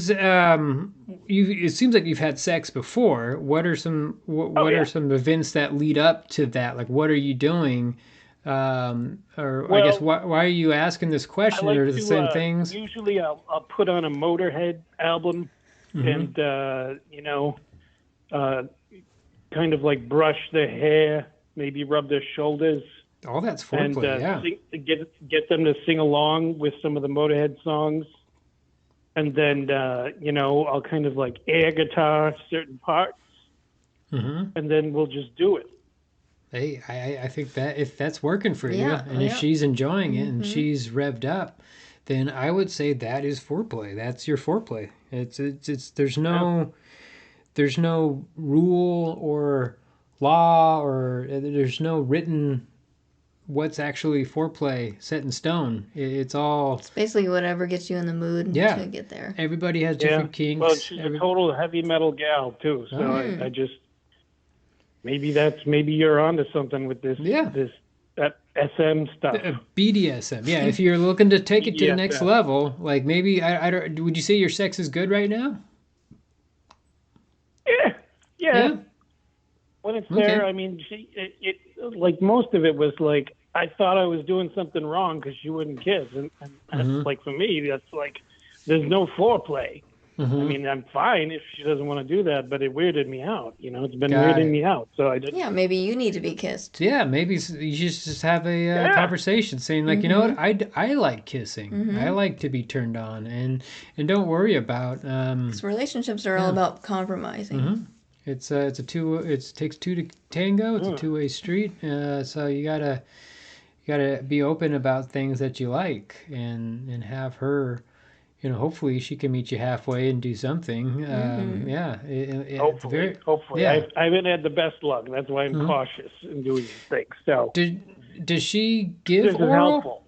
Speaker 2: seems like you've had sex before. What are some are some events that lead up to that? Like, what are you doing? I guess why are you asking this question? Are the same things?
Speaker 5: Usually, I'll put on a Motorhead album, and kind of like brush their hair, maybe rub their shoulders.
Speaker 2: Oh, that's foreplay.
Speaker 5: And get them to sing along with some of the Motorhead songs. And then, I'll kind of like air guitar certain parts, and then we'll just do it.
Speaker 2: Hey, I think that if that's working for you, and if she's enjoying it and she's revved up, then I would say that is foreplay. That's your foreplay. It's there's no rule or law, or there's no written what's actually foreplay set in stone. It's
Speaker 1: basically whatever gets you in the mood to get there.
Speaker 2: Everybody has different kinks.
Speaker 5: Well, she's a total heavy metal gal too, so I just maybe you're onto something with this that SM stuff.
Speaker 2: BDSM. Yeah, if you're looking to take it to the next level, like maybe I don't, would you say your sex is good right now?
Speaker 5: Yeah. When it's there, I mean, it like most of it was like I thought I was doing something wrong because she wouldn't kiss, and that's like for me, that's like there's no foreplay. I mean, I'm fine if she doesn't want to do that, but it weirded me out. You know, it's been weirding me out, so I just
Speaker 1: maybe you need to be kissed.
Speaker 2: Yeah, maybe you should just have a conversation, saying like, you know what, I like kissing, I like to be turned on, and don't worry about.
Speaker 1: Because relationships are all about compromising.
Speaker 2: It takes two to tango. It's a two-way street. So you gotta be open about things that you like, and have her. You know, hopefully she can meet you halfway and do something.
Speaker 5: Hopefully. Yeah. I haven't had the best luck. That's why I'm cautious in doing these things. So
Speaker 2: does she give oral? Helpful.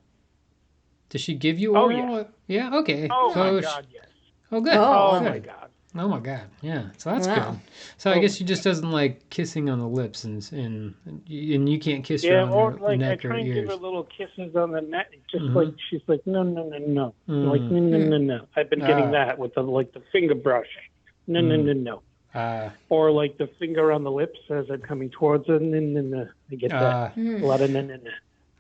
Speaker 2: Does she give you oral? Yeah. Okay.
Speaker 5: Oh my God, yes.
Speaker 2: Oh good.
Speaker 5: Oh my God.
Speaker 2: Oh my God, yeah. So that's good. So I guess she just doesn't like kissing on the lips, and you can't kiss her on the neck or ears.
Speaker 5: I try and give her little kisses on the neck, just like she's like no, like no. I've been getting that with the finger brushing, no. Or like the finger on the lips as I'm coming towards her, no. I get that a lot of no.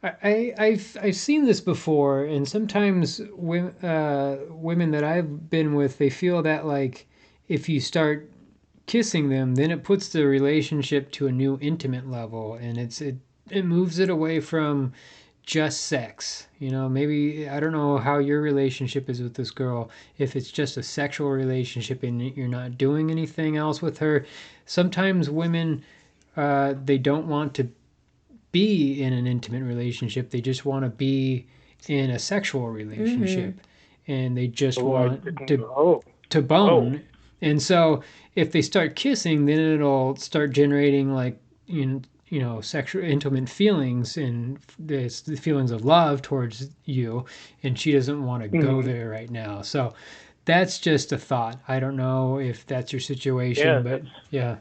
Speaker 2: I've seen this before, and sometimes women that I've been with, they feel that like if you start kissing them, then it puts the relationship to a new intimate level, and it moves it away from just sex. You know, maybe I don't know how your relationship is with this girl. If it's just a sexual relationship and you're not doing anything else with her, sometimes women they don't want to be in an intimate relationship. They just want to be in a sexual relationship, and they just want to bone. And so if they start kissing, then it'll start generating like sexual intimate feelings, and the feelings of love towards you, and she doesn't want to go there right now. So that's just a thought. I don't know if that's your situation, but yeah.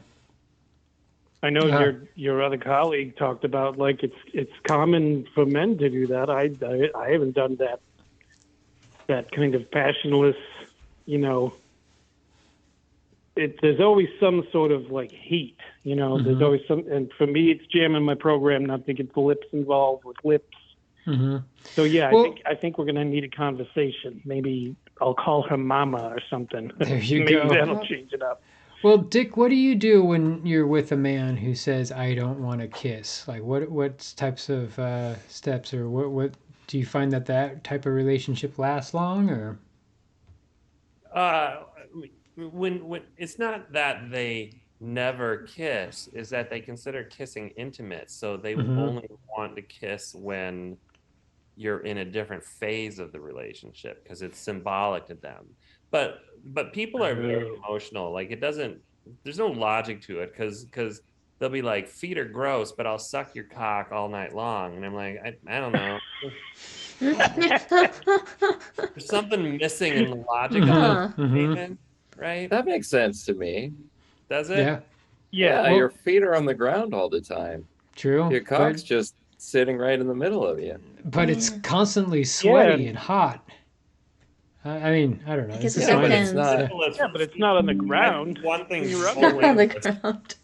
Speaker 5: I know your other colleague talked about like it's common for men to do that. I haven't done that kind of passionless, there's always some sort of like heat, there's always some, and for me it's jamming my program, not to get the lips involved with lips. So I think we're going to need a conversation. Maybe I'll call her mama or something.
Speaker 2: There you
Speaker 5: Maybe
Speaker 2: go.
Speaker 5: That'll change it up.
Speaker 2: Well, Dick, what do you do when you're with a man who says, I don't want to kiss? Like, what types of steps, or what do you find that type of relationship lasts long, or?
Speaker 3: when it's not that they never kiss, is that they consider kissing intimate, so they only want to kiss when you're in a different phase of the relationship because it's symbolic to them. But people are very emotional. Like there's no logic to it because they'll be like, feet are gross, but I'll suck your cock all night long. And I'm like, I don't know. There's something missing in the logic of that statement, right?
Speaker 4: That makes sense to me.
Speaker 3: Does it?
Speaker 2: Yeah.
Speaker 4: Yeah,
Speaker 2: Well,
Speaker 4: your feet are on the ground all the time.
Speaker 2: True.
Speaker 4: Your cock's just sitting right in the middle of you.
Speaker 2: But it's constantly sweaty and hot. I mean, I don't know.
Speaker 1: I guess
Speaker 2: It's
Speaker 1: it
Speaker 2: just
Speaker 1: depends.
Speaker 5: But it's not on the ground.
Speaker 3: One thing
Speaker 1: Not on the ground.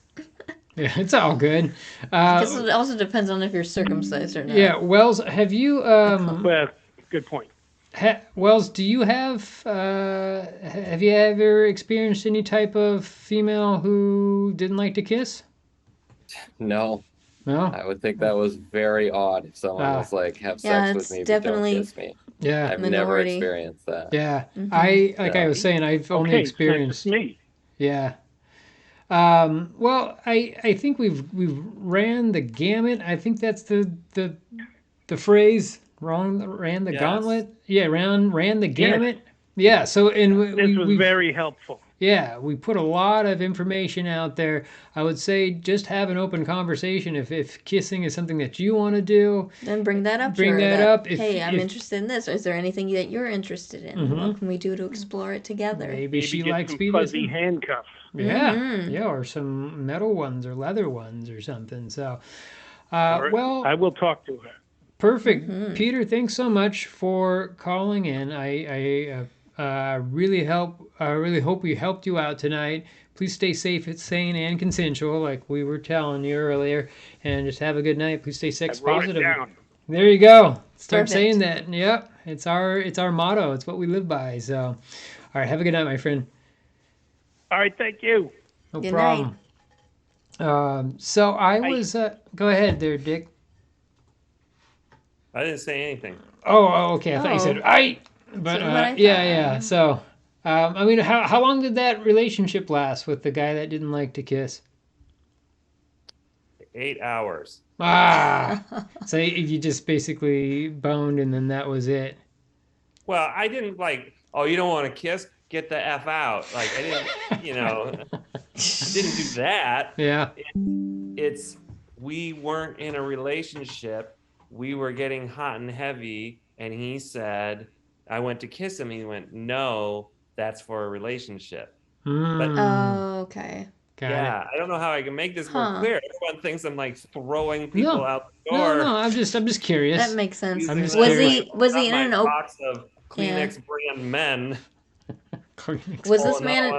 Speaker 2: Yeah, it's all good.
Speaker 1: I guess it also depends on if you're circumcised or not.
Speaker 2: Yeah, Wells, have you?
Speaker 5: Well, good point.
Speaker 2: Wells, do you have you ever experienced any type of female who didn't like to kiss?
Speaker 4: No.
Speaker 2: No?
Speaker 4: I would think that was very odd if someone was like, have sex with me, but don't kiss me.
Speaker 2: Yeah.
Speaker 4: I've never experienced that.
Speaker 2: Yeah. I was saying, I've only experienced.
Speaker 5: Me.
Speaker 2: Yeah. Well, I think we've ran the gamut. I think that's the phrase. Ran the gauntlet. Yeah, ran the gamut. Yeah. So
Speaker 5: This was very helpful.
Speaker 2: Yeah, we put a lot of information out there. I would say just have an open conversation. If kissing is something that you want to do,
Speaker 1: then bring that up.
Speaker 2: Bring that up.
Speaker 1: Hey, I'm interested in this. Is there anything that you're interested in? What can we do to explore it together?
Speaker 2: Maybe she likes
Speaker 5: some fuzzy handcuffs.
Speaker 2: Yeah, yeah, or some metal ones or leather ones or something. So, well,
Speaker 5: I will talk to her.
Speaker 2: Perfect, Peter. Thanks so much for calling in. I really hope we helped you out tonight. Please stay safe, sane, and consensual, like we were telling you earlier, and just have a good night. Please stay sex positive. There you go. Start saying that. Yep, it's our motto. It's what we live by. So, all right, have a good night, my friend.
Speaker 5: All right, thank you.
Speaker 2: No problem. So I was. Go ahead, there, Dick.
Speaker 3: I didn't say anything.
Speaker 2: Oh, okay. I thought you said I. But yeah. So, I mean, how long did that relationship last with the guy that didn't like to kiss?
Speaker 3: 8 hours.
Speaker 2: So you just basically boned and then that was it.
Speaker 3: Well, I didn't oh, you don't want to kiss? Get the F out. Like, I didn't, I didn't do that.
Speaker 2: Yeah.
Speaker 3: We weren't in a relationship. We were getting hot and heavy, and he said, I went to kiss him. He went, no, that's for a relationship. But,
Speaker 1: okay.
Speaker 3: I don't know how I can make this more clear. Everyone thinks I'm like throwing people out the door.
Speaker 2: No, I'm just curious.
Speaker 1: That makes sense.
Speaker 3: Was he in an open box of Kleenex brand men?
Speaker 1: Was this man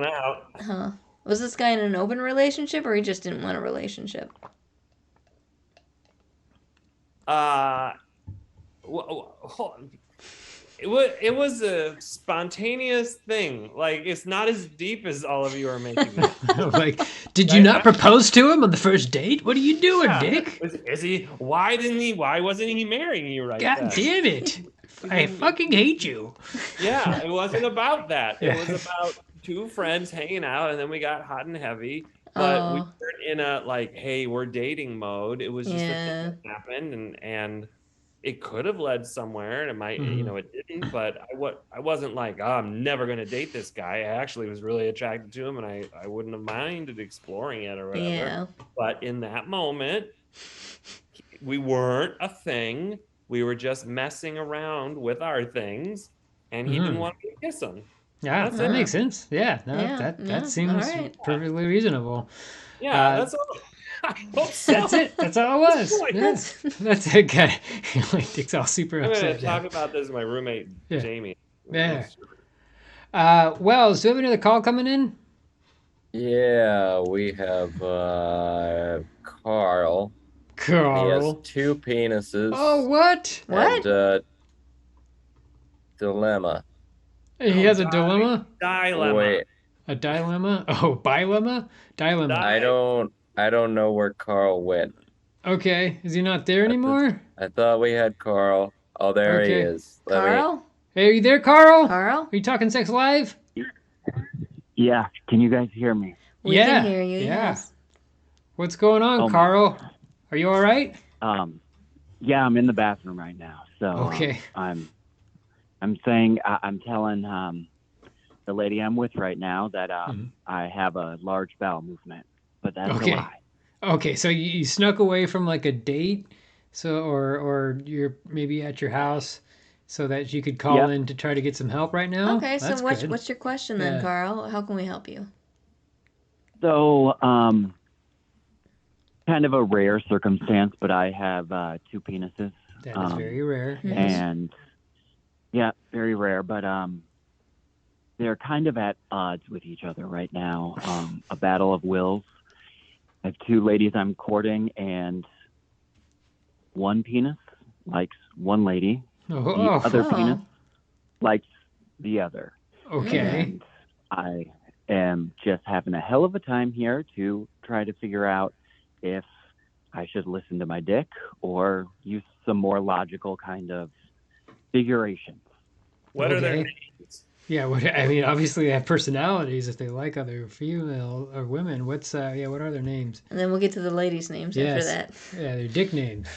Speaker 1: was this guy in an open relationship, or he just didn't want a relationship?
Speaker 3: It was a spontaneous thing. Like, it's not as deep as all of you are making it.
Speaker 2: Like, did you not propose to him on the first date? What are you doing, Dick?
Speaker 3: Is he? Why wasn't he marrying you right
Speaker 2: God damn it. I fucking hate you.
Speaker 3: Yeah, it wasn't about that. It was about two friends hanging out, and then we got hot and heavy. But we weren't in a hey, we're dating mode. It was just a thing that happened, and it could have led somewhere, and it might, it didn't. But I wasn't like, oh, I'm never gonna date this guy. I actually was really attracted to him, and I wouldn't have minded exploring it or whatever.
Speaker 1: Yeah.
Speaker 3: But in that moment, we weren't a thing. We were just messing around with our things, and he didn't want me to kiss him.
Speaker 2: Yeah, that makes sense. Yeah, that seems perfectly reasonable.
Speaker 3: Yeah, that's all. I hope so.
Speaker 2: That's it. That's all it was. Yeah. That's it, guy. Dick's all super upset.
Speaker 3: I'm going to talk about this with my roommate, Jamie.
Speaker 2: Yeah. Wells, do you have another call coming in?
Speaker 4: Yeah, we have Carl. He has 2 penises.
Speaker 2: Oh, what?
Speaker 4: And dilemma.
Speaker 2: He has a dilemma?
Speaker 3: Dilemma.
Speaker 4: Wait.
Speaker 2: A dilemma? Oh, bilemma? Dilemma.
Speaker 4: I don't know where Carl went.
Speaker 2: Okay. Is he not there anymore?
Speaker 4: I thought we had Carl. Oh, there he is.
Speaker 1: Carl?
Speaker 2: Hey, are you there, Carl?
Speaker 1: Carl?
Speaker 2: Are you talking sex live?
Speaker 6: Yeah, can you guys hear me?
Speaker 1: We can hear you, yes.
Speaker 2: What's going on, Carl? Are you all right?
Speaker 6: Yeah, I'm in the bathroom right now. So
Speaker 2: okay.
Speaker 6: I'm telling the lady I'm with right now that I have a large bowel movement, but that's a lie.
Speaker 2: Okay, so you snuck away from like a date, or you're maybe at your house so that you could call in to try to get some help right now?
Speaker 1: Okay,
Speaker 2: that's
Speaker 1: so
Speaker 2: good.
Speaker 1: what's your question then, Carl? How can we help you?
Speaker 6: So, kind of a rare circumstance, but I have 2 penises.
Speaker 2: That is very rare.
Speaker 6: And yeah, very rare, but they're kind of at odds with each other right now. A battle of wills. I have 2 ladies I'm courting, and one penis likes one lady. The other penis likes the other.
Speaker 2: Okay.
Speaker 6: And I am just having a hell of a time here to try to figure out if I should listen to my dick or use some more logical kind of figurations.
Speaker 3: What are their names?
Speaker 2: Yeah, I mean, obviously they have personalities if they like other female or women. What are their names?
Speaker 1: And then we'll get to the ladies' names after that.
Speaker 2: Yeah, their dick names.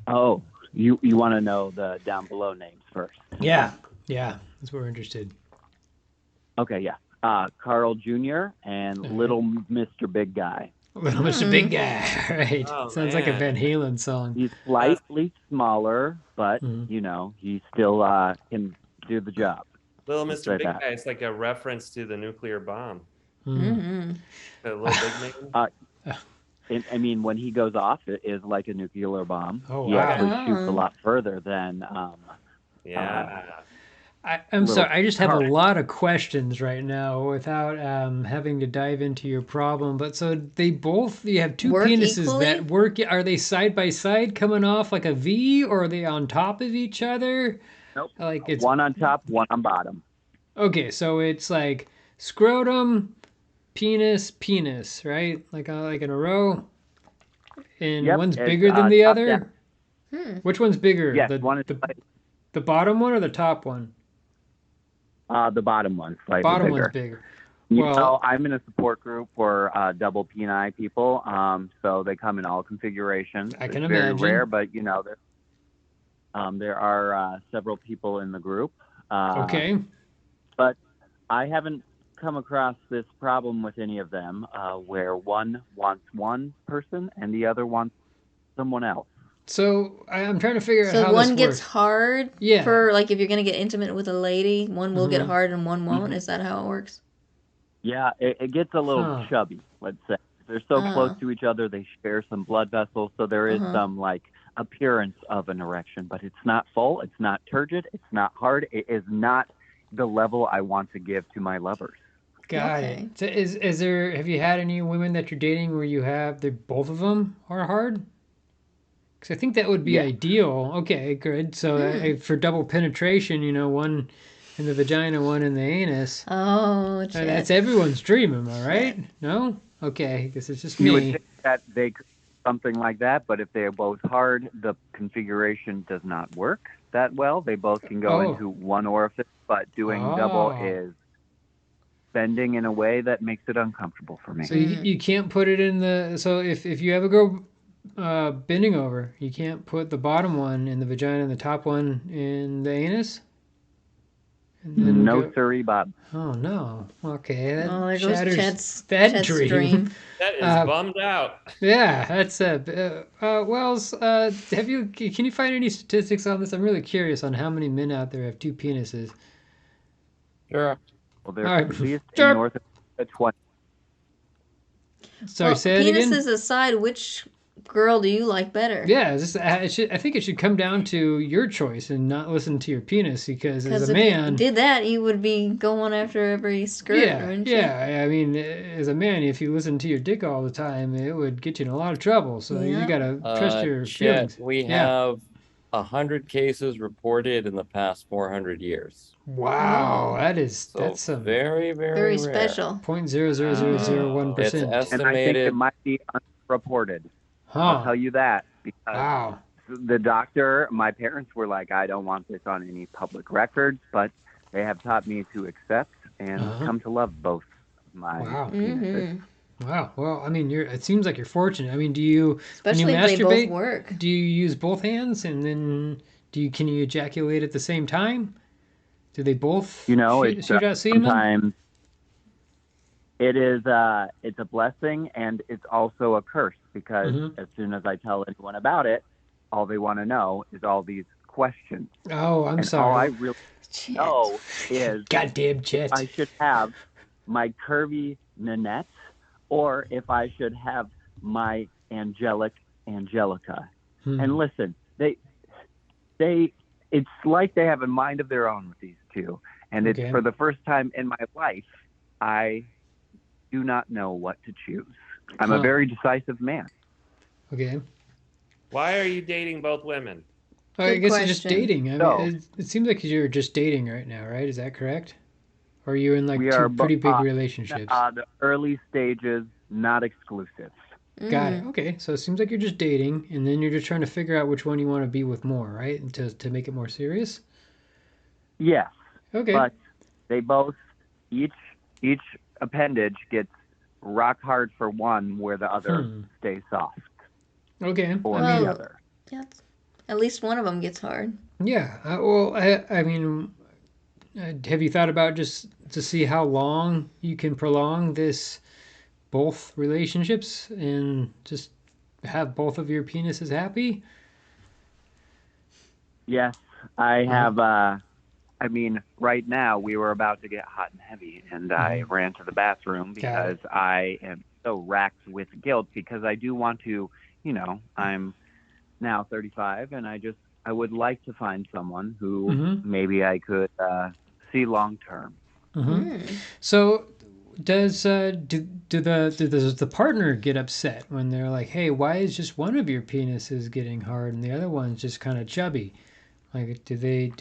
Speaker 6: Oh, you want to know the down below names first?
Speaker 2: Yeah, that's what we're interested.
Speaker 6: Okay, yeah. Carl Jr. and Little Mr. Big Guy.
Speaker 2: Little Mr. Big Guy, right? Sounds like a Van Halen song.
Speaker 6: He's slightly smaller, but he still can do the job.
Speaker 3: Little Mr. Big Guy, it's like a reference to the nuclear bomb.
Speaker 1: Mm-hmm.
Speaker 3: The Little Big Man?
Speaker 6: I mean, when he goes off, it is like a nuclear bomb.
Speaker 2: Oh,
Speaker 6: he actually shoots a lot further than...
Speaker 2: I'm sorry, I just have a lot of questions right now without having to dive into your problem. But so you have 2 penises equally? That work. Are they side by side coming off like a V, or are they on top of each other?
Speaker 6: Nope.
Speaker 2: Like it's
Speaker 6: one on top, one on bottom.
Speaker 2: Okay, so it's like scrotum, penis, right? Like in a row. And one's bigger than the other. Which one's bigger?
Speaker 6: Yes,
Speaker 2: the bottom one or the top one?
Speaker 6: The bottom one, slightly
Speaker 2: bottom
Speaker 6: bigger.
Speaker 2: One's bigger.
Speaker 6: Well, I'm in a support group for double peni people, so they come in all configurations.
Speaker 2: I can
Speaker 6: imagine.
Speaker 2: Very
Speaker 6: rare, but there are several people in the group.
Speaker 2: Okay.
Speaker 6: But I haven't come across this problem with any of them, where one wants one person and the other wants someone else.
Speaker 2: So I'm trying to figure out how
Speaker 1: this works. So one gets
Speaker 2: works.
Speaker 1: hard for, like, if you're going to get intimate with a lady, one will get hard and one won't. Is that how it works?
Speaker 6: Yeah, it gets a little chubby, let's say. They're so close to each other, they share some blood vessels, so there is some, like, appearance of an erection, but it's not full, it's not turgid, it's not hard, it is not the level I want to give to my lovers.
Speaker 2: Got it. So have you had any women that you're dating where both of them are hard? Because I think that would be ideal. Okay, good. So for double penetration, one in the vagina, one in the anus.
Speaker 1: Oh, Chet.
Speaker 2: That's everyone's dream, am I right? Chet. No? Okay, I guess it's just me.
Speaker 6: You would think that they could do something like that, but if they're both hard, the configuration does not work that well. They both can go into one orifice, but doing double is bending in a way that makes it uncomfortable for me.
Speaker 2: So you can't put it in the... So if you have a girl... bending over, you can't put the bottom one in the vagina and the top one in the anus?
Speaker 6: No, sirree, Bob.
Speaker 2: Oh, no. Okay, that
Speaker 1: there
Speaker 2: shatters
Speaker 1: Chet's
Speaker 2: dream.
Speaker 3: That is bummed out.
Speaker 2: Yeah, that's... Wells, can you find any statistics on this? I'm really curious on how many men out there have 2 penises.
Speaker 4: Sure.
Speaker 6: Well, there's at least in north of 20.
Speaker 2: Sorry, say it again?
Speaker 1: Penises aside, which girl do you like better?
Speaker 2: Yeah, I think it should come down to your choice and not listen to your penis, because as a man...
Speaker 1: if you did that, you would be going after every skirt.
Speaker 2: Yeah. I mean, as a man, if you listen to your dick all the time, it would get you in a lot of trouble. So you got to trust your feelings.
Speaker 4: We have 100 cases reported in the past 400 years.
Speaker 2: Wow, that's a
Speaker 4: very,
Speaker 1: very special.
Speaker 2: 0.00001%.
Speaker 4: It's estimated.
Speaker 6: And I think it might be unreported. I'll tell you that, because the doctor, my parents were like, I don't want this on any public record, but they have taught me to accept and come to love both my
Speaker 2: Wow.
Speaker 6: penises.
Speaker 2: Wow. Well, I mean, it seems like you're fortunate. I mean, do you,
Speaker 1: Especially
Speaker 2: when you
Speaker 1: if they both
Speaker 2: masturbate,
Speaker 1: work.
Speaker 2: do you use both hands and then can you ejaculate at the same time? Do they both
Speaker 6: It's
Speaker 2: shoot out semen?
Speaker 6: sometimes it's a blessing and it's also a curse because as soon as I tell anyone about it, all they want to know is all these questions.
Speaker 2: Oh, I'm
Speaker 6: and
Speaker 2: sorry.
Speaker 6: all I really know is
Speaker 2: goddamn Chet.
Speaker 6: if I should have my curvy Nanette or if I should have my angelic Angelica. And listen, they it's like they have a mind of their own with these two. And it's for the first time in my life, I do not know what to choose. I'm a very decisive man.
Speaker 2: Okay.
Speaker 3: Why are you dating both women?
Speaker 2: I guess you're just dating. I mean, it seems like you're just dating right now, right? Is that correct? Or are you in like two pretty big relationships?
Speaker 6: The early stages, not exclusive.
Speaker 2: Got it. Okay. So it seems like you're just dating, and then you're just trying to figure out which one you want to be with more, right? And to make it more serious?
Speaker 6: Yes.
Speaker 2: Okay.
Speaker 6: But they both, each appendage gets rock hard for one where the other stays soft.
Speaker 2: Okay.
Speaker 6: For the other.
Speaker 1: Yeah. At least one of them gets hard.
Speaker 2: Yeah. I mean, have you thought about just to see how long you can prolong both relationships and just have both of your penises happy?
Speaker 6: Yes, I have. I mean, right now we were about to get hot and heavy, and I ran to the bathroom because I am so racked with guilt because I do want to, I'm now 35, and I would like to find someone who maybe I could see long term.
Speaker 2: So, does the partner get upset when they're like, "Hey, why is just one of your penises getting hard and the other one's just kind of chubby?" Like, do they?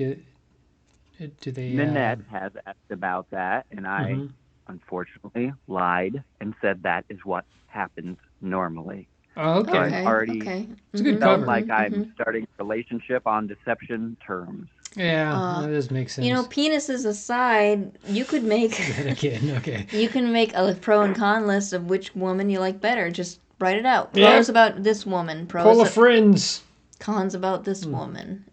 Speaker 6: Nanette has asked about that, and I unfortunately lied and said that is what happens normally.
Speaker 2: Oh, okay.
Speaker 6: So I've already
Speaker 2: It's a good
Speaker 6: felt
Speaker 2: cover.
Speaker 6: like I'm starting a relationship on deception terms.
Speaker 2: Yeah, that does make sense.
Speaker 1: Penises aside, you could make
Speaker 2: again. Okay.
Speaker 1: You can make a pro and con list of which woman you like better. Just write it out. Pros about this woman.
Speaker 2: Pull of friends.
Speaker 1: Cons about this woman,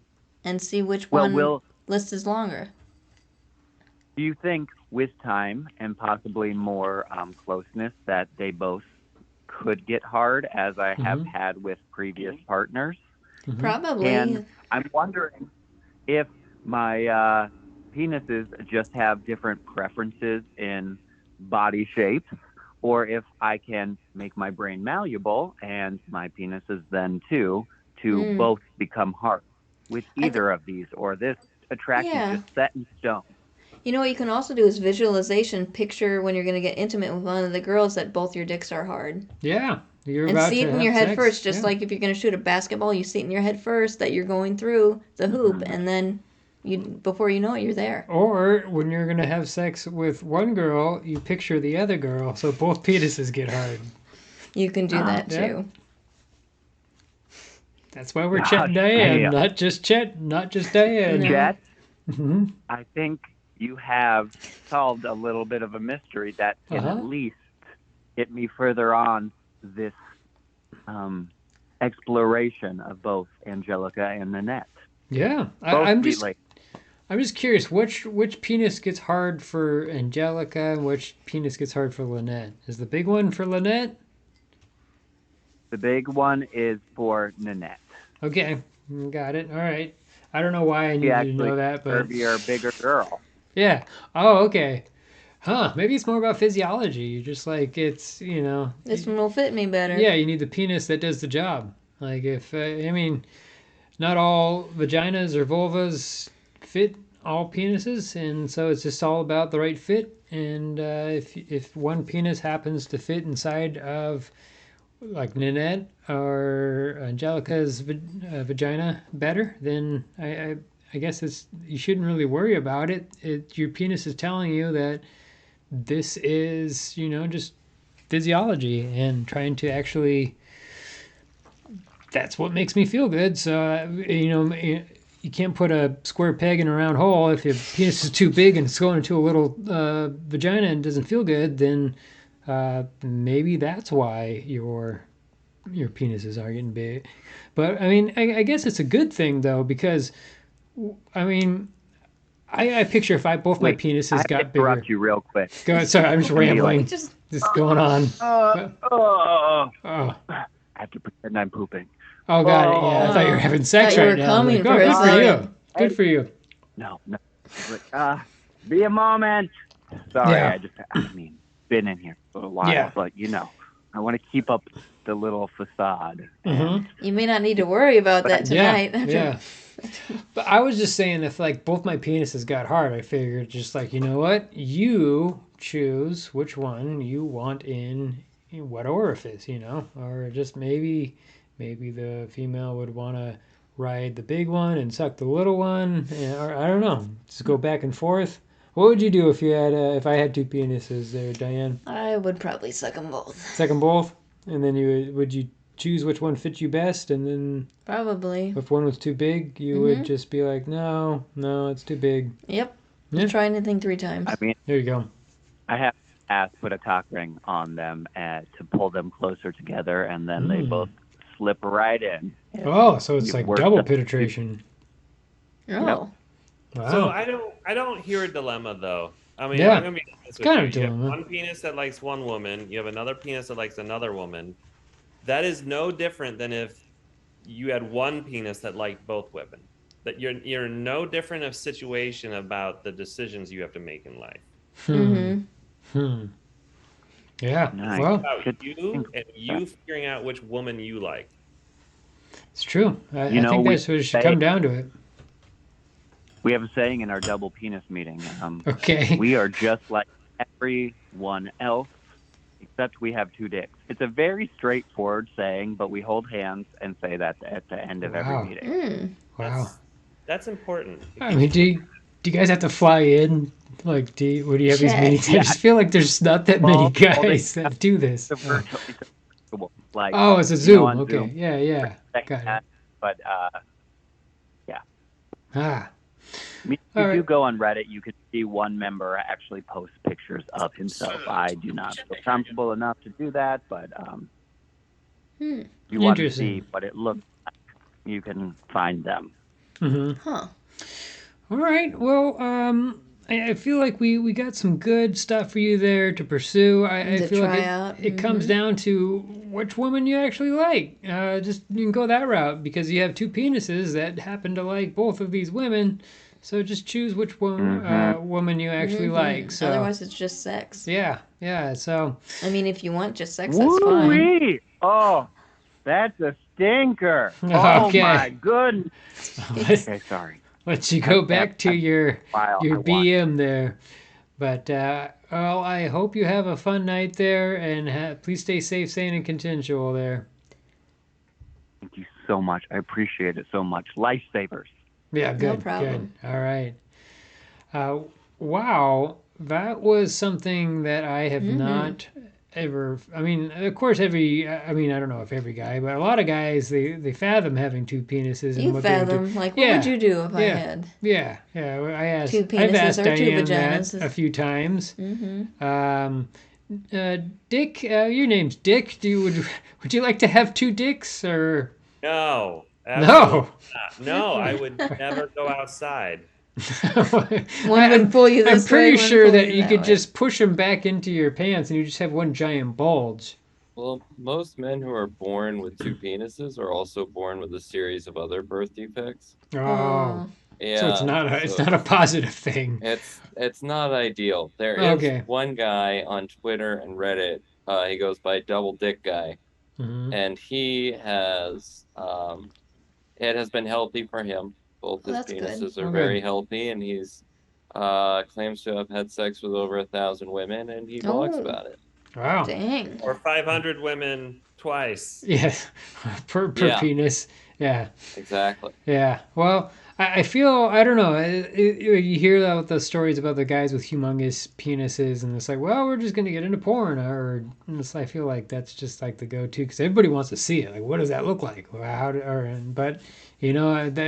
Speaker 1: and see which one list is longer.
Speaker 6: Do you think with time and possibly more closeness that they both could get hard as I have had with previous partners?
Speaker 1: Probably.
Speaker 6: And I'm wondering if my penises just have different preferences in body shapes, or if I can make my brain malleable and my penises then too to both become hard with either of these, or this attraction is just set in stone.
Speaker 1: You know what you can also do is visualization. Picture when you're going to get intimate with one of the girls that both your dicks are hard.
Speaker 2: Yeah.
Speaker 1: And see it in your head first, just like if you're going to shoot a basketball, you see it in your head first that you're going through the hoop, and then before you know it, you're there.
Speaker 2: Or when you're going to have sex with one girl, you picture the other girl, so both penises get hard.
Speaker 1: You can do that too.
Speaker 2: That's why we're Chet and Diane, not just Chet, not just Diane.
Speaker 6: Chet, I think you have solved a little bit of a mystery that can at least get me further on this exploration of both Angelica and Nanette.
Speaker 2: Yeah, I'm just curious, which penis gets hard for Angelica and which penis gets hard for Lynette? Is the big one for Lynette?
Speaker 6: The big one is for Nanette.
Speaker 2: Okay, got it. All right. I don't know why I needed to know that, but
Speaker 6: you're a bigger girl.
Speaker 2: Yeah. Oh, okay. Huh, maybe it's more about physiology. You're just like, it's,
Speaker 1: this one will fit me better.
Speaker 2: Yeah, you need the penis that does the job. Like if, not all vaginas or vulvas fit all penises, and so it's just all about the right fit. And if one penis happens to fit inside of like Nanette or Angelica's vagina better, then I guess you shouldn't really worry about it. Your penis is telling you that this is, just physiology and trying to actually, that's what makes me feel good. So, you you can't put a square peg in a round hole. If your penis is too big and it's going into a little vagina and doesn't feel good, then maybe that's why your penises are getting big. But I mean, I guess it's a good thing though, because I mean, I picture if both my penises got bigger.
Speaker 6: Interrupt you real quick.
Speaker 2: Go ahead, sorry, I'm just rambling. Just going on.
Speaker 6: I have to pretend I'm pooping.
Speaker 2: Oh god, yeah, I thought you were having sex right now. Like, good for you. Good for you.
Speaker 6: No. Be a moment. Sorry, I mean, been in here for a while, but I want to keep up the little facade.
Speaker 1: Mm-hmm. You may not need to worry about that tonight.
Speaker 2: Yeah. But I was just saying, if like both my penises got hard, I figured just like, you know what? You choose which one you want in what orifice, or just maybe the female would want to ride the big one and suck the little one, or I don't know, just go back and forth. What would you do if you had if I had two penises there, Diane?
Speaker 1: I would probably suck them both.
Speaker 2: Suck them both, and then would you choose which one fits you best, and then
Speaker 1: probably
Speaker 2: if one was too big, you would just be like, no, it's too big.
Speaker 1: Yep. Try anything 3 times.
Speaker 6: I mean,
Speaker 2: there you go.
Speaker 6: I have put a cock ring on them to pull them closer together, and then they both slip right in.
Speaker 2: Oh, so it's like double penetration.
Speaker 1: Oh.
Speaker 2: Wow.
Speaker 3: So I don't hear a dilemma though. I mean,
Speaker 2: yeah.
Speaker 3: I'm gonna be honest with you. You have one penis that likes one woman. You have another penis that likes another woman. That is no different than if you had one penis that liked both women. That you're in no different of situation about the decisions you have to make in life.
Speaker 2: Yeah.
Speaker 6: Nice.
Speaker 2: Well,
Speaker 3: about you and you figuring out which woman you like.
Speaker 2: It's true. I think that's what it should come down to it.
Speaker 6: We have a saying in our double penis meeting.
Speaker 2: Okay.
Speaker 6: We are just like everyone else, except we have 2 dicks. It's a very straightforward saying, but we hold hands and say that at the end of every meeting.
Speaker 2: Wow.
Speaker 3: That's important.
Speaker 2: I mean, do you guys have to fly in? Like, do you have these meetings? I just feel like there's not that many guys that do this.
Speaker 6: Like,
Speaker 2: it's a Zoom. Okay. Zoom. Yeah. Got it.
Speaker 6: But,
Speaker 2: yeah.
Speaker 6: If you go on Reddit, you can see one member actually post pictures of himself. I do not feel comfortable enough to do that, but if you want to see what it looks like, you can find them.
Speaker 1: Huh.
Speaker 2: All right. Well, I feel like we got some good stuff for you there to pursue. I feel like it comes down to which woman you actually like. Just you can go that route because you have 2 penises that happen to like both of these women. So just choose which woman you actually like. So
Speaker 1: otherwise, it's just sex.
Speaker 2: Yeah. So
Speaker 1: I mean, if you want just sex, that's fine.
Speaker 6: Oh, that's a stinker.
Speaker 2: Okay.
Speaker 6: Oh my goodness. Okay, sorry.
Speaker 2: Let you go back to your BM there. But well, I hope you have a fun night there, and please stay safe, sane, and consensual there.
Speaker 6: Thank you so much. I appreciate it so much. Lifesavers.
Speaker 2: Yeah, good.
Speaker 1: No problem.
Speaker 2: Good. All right. Wow, that was something that I have not ever. I mean, of course, I don't know if every guy, but a lot of guys they fathom having 2 penises.
Speaker 1: You fathom, like, what would you do if I had?
Speaker 2: Yeah. I asked.
Speaker 1: 2 penises
Speaker 2: I've asked
Speaker 1: or
Speaker 2: Diane
Speaker 1: 2 vaginas
Speaker 2: that a few times. Dick, your name's Dick. Would you like to have 2 dicks or?
Speaker 3: No.
Speaker 2: No.
Speaker 3: No, I would never go outside.
Speaker 1: One would pull you this way.
Speaker 2: I'm pretty sure that you could just push them back into your pants and you just have one giant bulge.
Speaker 4: Well, most men who are born with 2 penises are also born with a series of other birth defects.
Speaker 2: Oh.
Speaker 4: Yeah.
Speaker 2: So it's not a positive thing.
Speaker 4: It's not ideal. There is one guy on Twitter and Reddit. He goes by Double Dick Guy, and he has it has been healthy for him. Both his penises are very healthy, and he's claims to have had sex with over 1,000 women, and he blogs about it.
Speaker 2: Wow.
Speaker 1: Dang.
Speaker 3: Or 500 women twice.
Speaker 2: Yeah. per penis. Yeah.
Speaker 4: Exactly.
Speaker 2: Yeah. Well, I feel, I don't know, you hear the stories about the guys with humongous penises, and it's like, well, we're just going to get into porn, I feel like that's just like the go-to, because everybody wants to see it. Like, what does that look like? But, I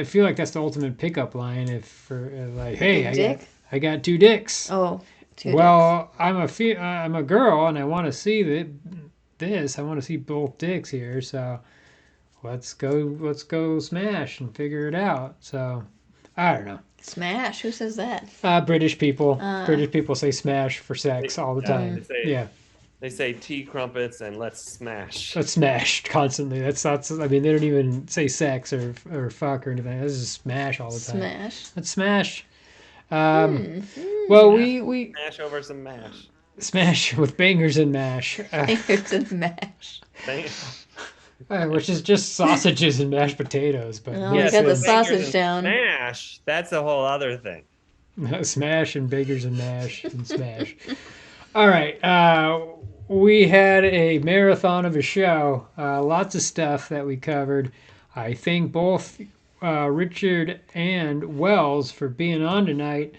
Speaker 2: feel like that's the ultimate pickup line like, hey, I got 2 dicks.
Speaker 1: Oh, 2
Speaker 2: well, dicks. I'm a girl, and I want to see this. I want to see both dicks here, so... Let's go smash and figure it out. So, I don't know.
Speaker 1: Smash? Who says that?
Speaker 2: British people. British people say smash for sex all the time.
Speaker 3: They say tea crumpets and let's smash.
Speaker 2: Let's smash constantly. That's not. I mean, they don't even say sex or fuck or anything. This is smash all the time.
Speaker 1: Smash.
Speaker 2: Let's smash. Well, we
Speaker 3: smash over some mash.
Speaker 2: Smash with bangers and mash.
Speaker 1: Bangers and mash.
Speaker 2: Which is just sausages and mashed potatoes, but
Speaker 1: we got the sausage down.
Speaker 3: Smash, that's a whole other thing.
Speaker 2: Smash and bangers and mash and smash. All right, we had a marathon of a show. Lots of stuff that we covered. I thank both Richard and Wells for being on tonight.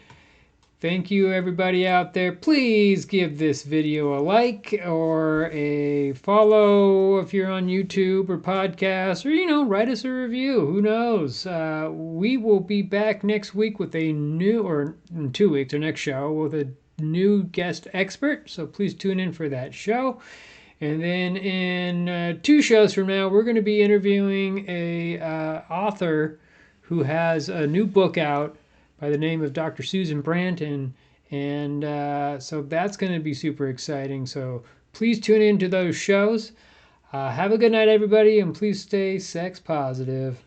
Speaker 2: Thank you, everybody out there. Please give this video a like or a follow if you're on YouTube or podcast, or, write us a review. Who knows? We will be back next week with or in 2 weeks, our next show, with a new guest expert. So please tune in for that show. And then in 2 shows from now, we're going to be interviewing a author who has a new book out by the name of Dr. Susan Branton, and so that's going to be super exciting. So please tune in to those shows. Have a good night, everybody, and please stay sex positive.